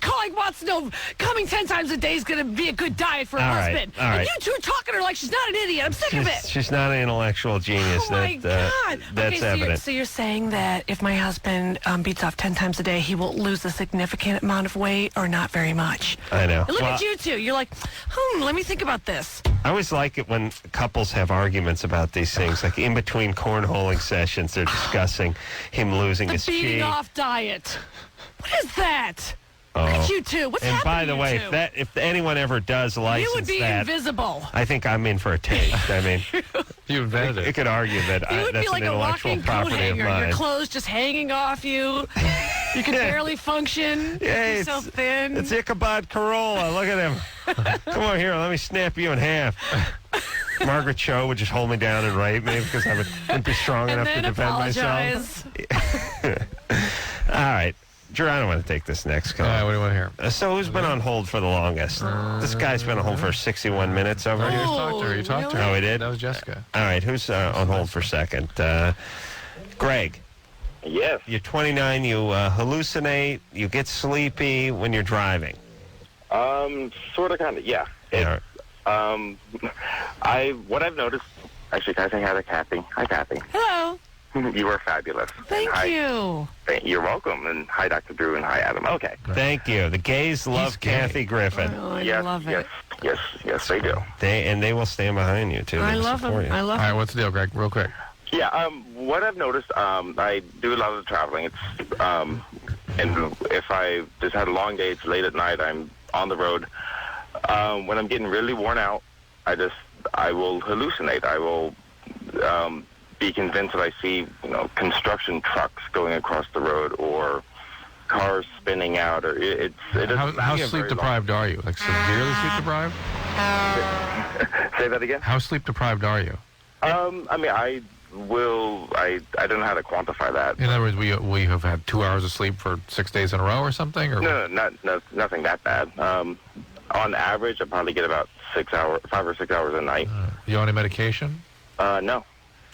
to know coming 10 times a day is going to be a good diet for her husband. All right. And you two are talking to her like she's not an idiot. I'm sick of it. She's not an intellectual genius. Oh my God. That's evident. So you're saying that if my husband beats off 10 times a day, he will lose a significant amount of weight or not very much? I know. And look at you two. You're like, let me think about this. I always like it when couples have arguments about these things. Like in between cornholing sessions, they're discussing him losing his cheek. The beating off diet. What is that? Look at you two. What's happening? And by the to way, you two? if anyone ever does license you would be that, invisible. I think I'm in for a taste. I mean, you invented it. You could argue that You would that's be like an a intellectual walking coat property of hanger. mine. Your clothes just hanging off you. You can barely function. Yeah, You're so thin. It's Ichabod Carolla. Look at him. Come on here. Let me snap you in half. Margaret Cho would just hold me down and rape me because I wouldn't be strong enough to defend myself. All right. Drew, I don't want to take this next call. What do you want to hear? So who's been on hold for the longest? This guy's been on hold for 61 minutes over here. You talked to her. Oh, he did? That was Jessica. All right. Who's on hold for second? Greg. Yes. You're 29. You hallucinate. You get sleepy when you're driving. Sort of, kind of, yeah. What I've noticed, actually, can I say hi to Kathy? Hi, Kathy. Hello. You are fabulous. Thank you. You're welcome. And hi, Dr. Drew, and hi, Adam. Okay. Thank you. The gays love Kathy Griffin. Oh, I love it. Yes, they do. They will stand behind you, too. I love them. I love them. All right, what's the deal, Greg? Real quick. Yeah, what I've noticed, I do a lot of traveling. It's and if I just had a long day, it's late at night, I'm on the road. When I'm getting really worn out, I will hallucinate. I will be convinced that I see, construction trucks going across the road or cars spinning out, or How sleep deprived are you? Like severely sleep deprived? Say that again? How sleep deprived are you? I mean, I don't know how to quantify that. In other words, we have had 2 hours of sleep for 6 days in a row or something? Or No, nothing that bad. On average, I probably get about 5 or 6 hours a night. You on any medication? No.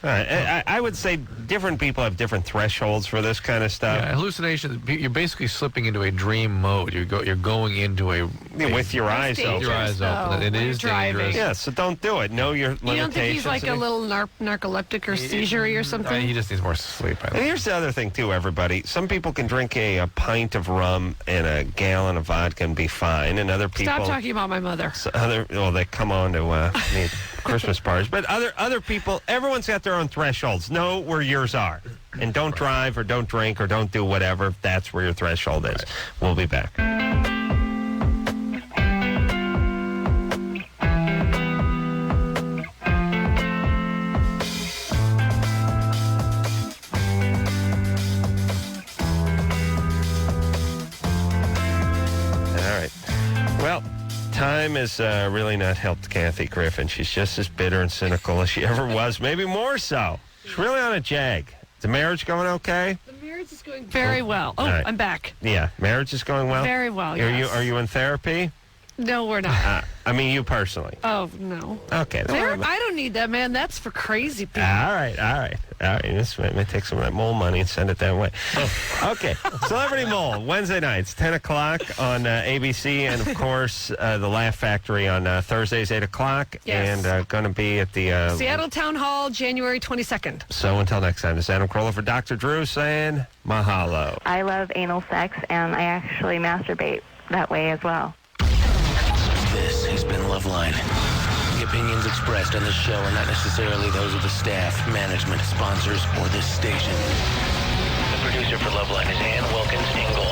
All right. I would say different people have different thresholds for this kind of stuff. Yeah, hallucinations, you're basically slipping into a dream mode. You're going into with your eyes open. Your eyes open. It is dangerous. Yeah, so don't do it. Know your limitations. You don't think he's like a little narcoleptic or seizure-y or something? He just needs more sleep. And here's the other thing, too, everybody. Some people can drink a pint of rum and a gallon of vodka and be fine, and other people... Stop talking about my mother. They come on to Christmas parties. But other people, everyone's got their own thresholds. Know where yours are. And don't drive or don't drink or don't do whatever if that's where your threshold is. We'll be back. Time has really not helped Kathy Griffin. She's just as bitter and cynical as she ever was, maybe more so. She's really on a jag. Is the marriage going okay? The marriage is going very well. Oh, right. I'm back. Yeah, marriage is going well? Very well, yes. Are you in therapy? No, we're not. I mean, you personally. Oh, no. Okay. I don't need that, man. That's for crazy people. All right. This may take some of that mole money and send it that way. Okay. Celebrity Mole, Wednesday nights, 10 o'clock on ABC, and, of course, the Laugh Factory on Thursdays, 8 o'clock. Yes. And going to be at the... Seattle Town Hall, January 22nd. So until next time, this is Adam Carolla for Dr. Drew saying mahalo. I love anal sex, and I actually masturbate that way as well. This has been Loveline. The opinions expressed on this show are not necessarily those of the staff, management, sponsors, or this station. The producer for Loveline is Ann Wilkins Ingle.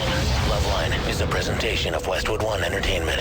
Loveline is a presentation of Westwood One Entertainment.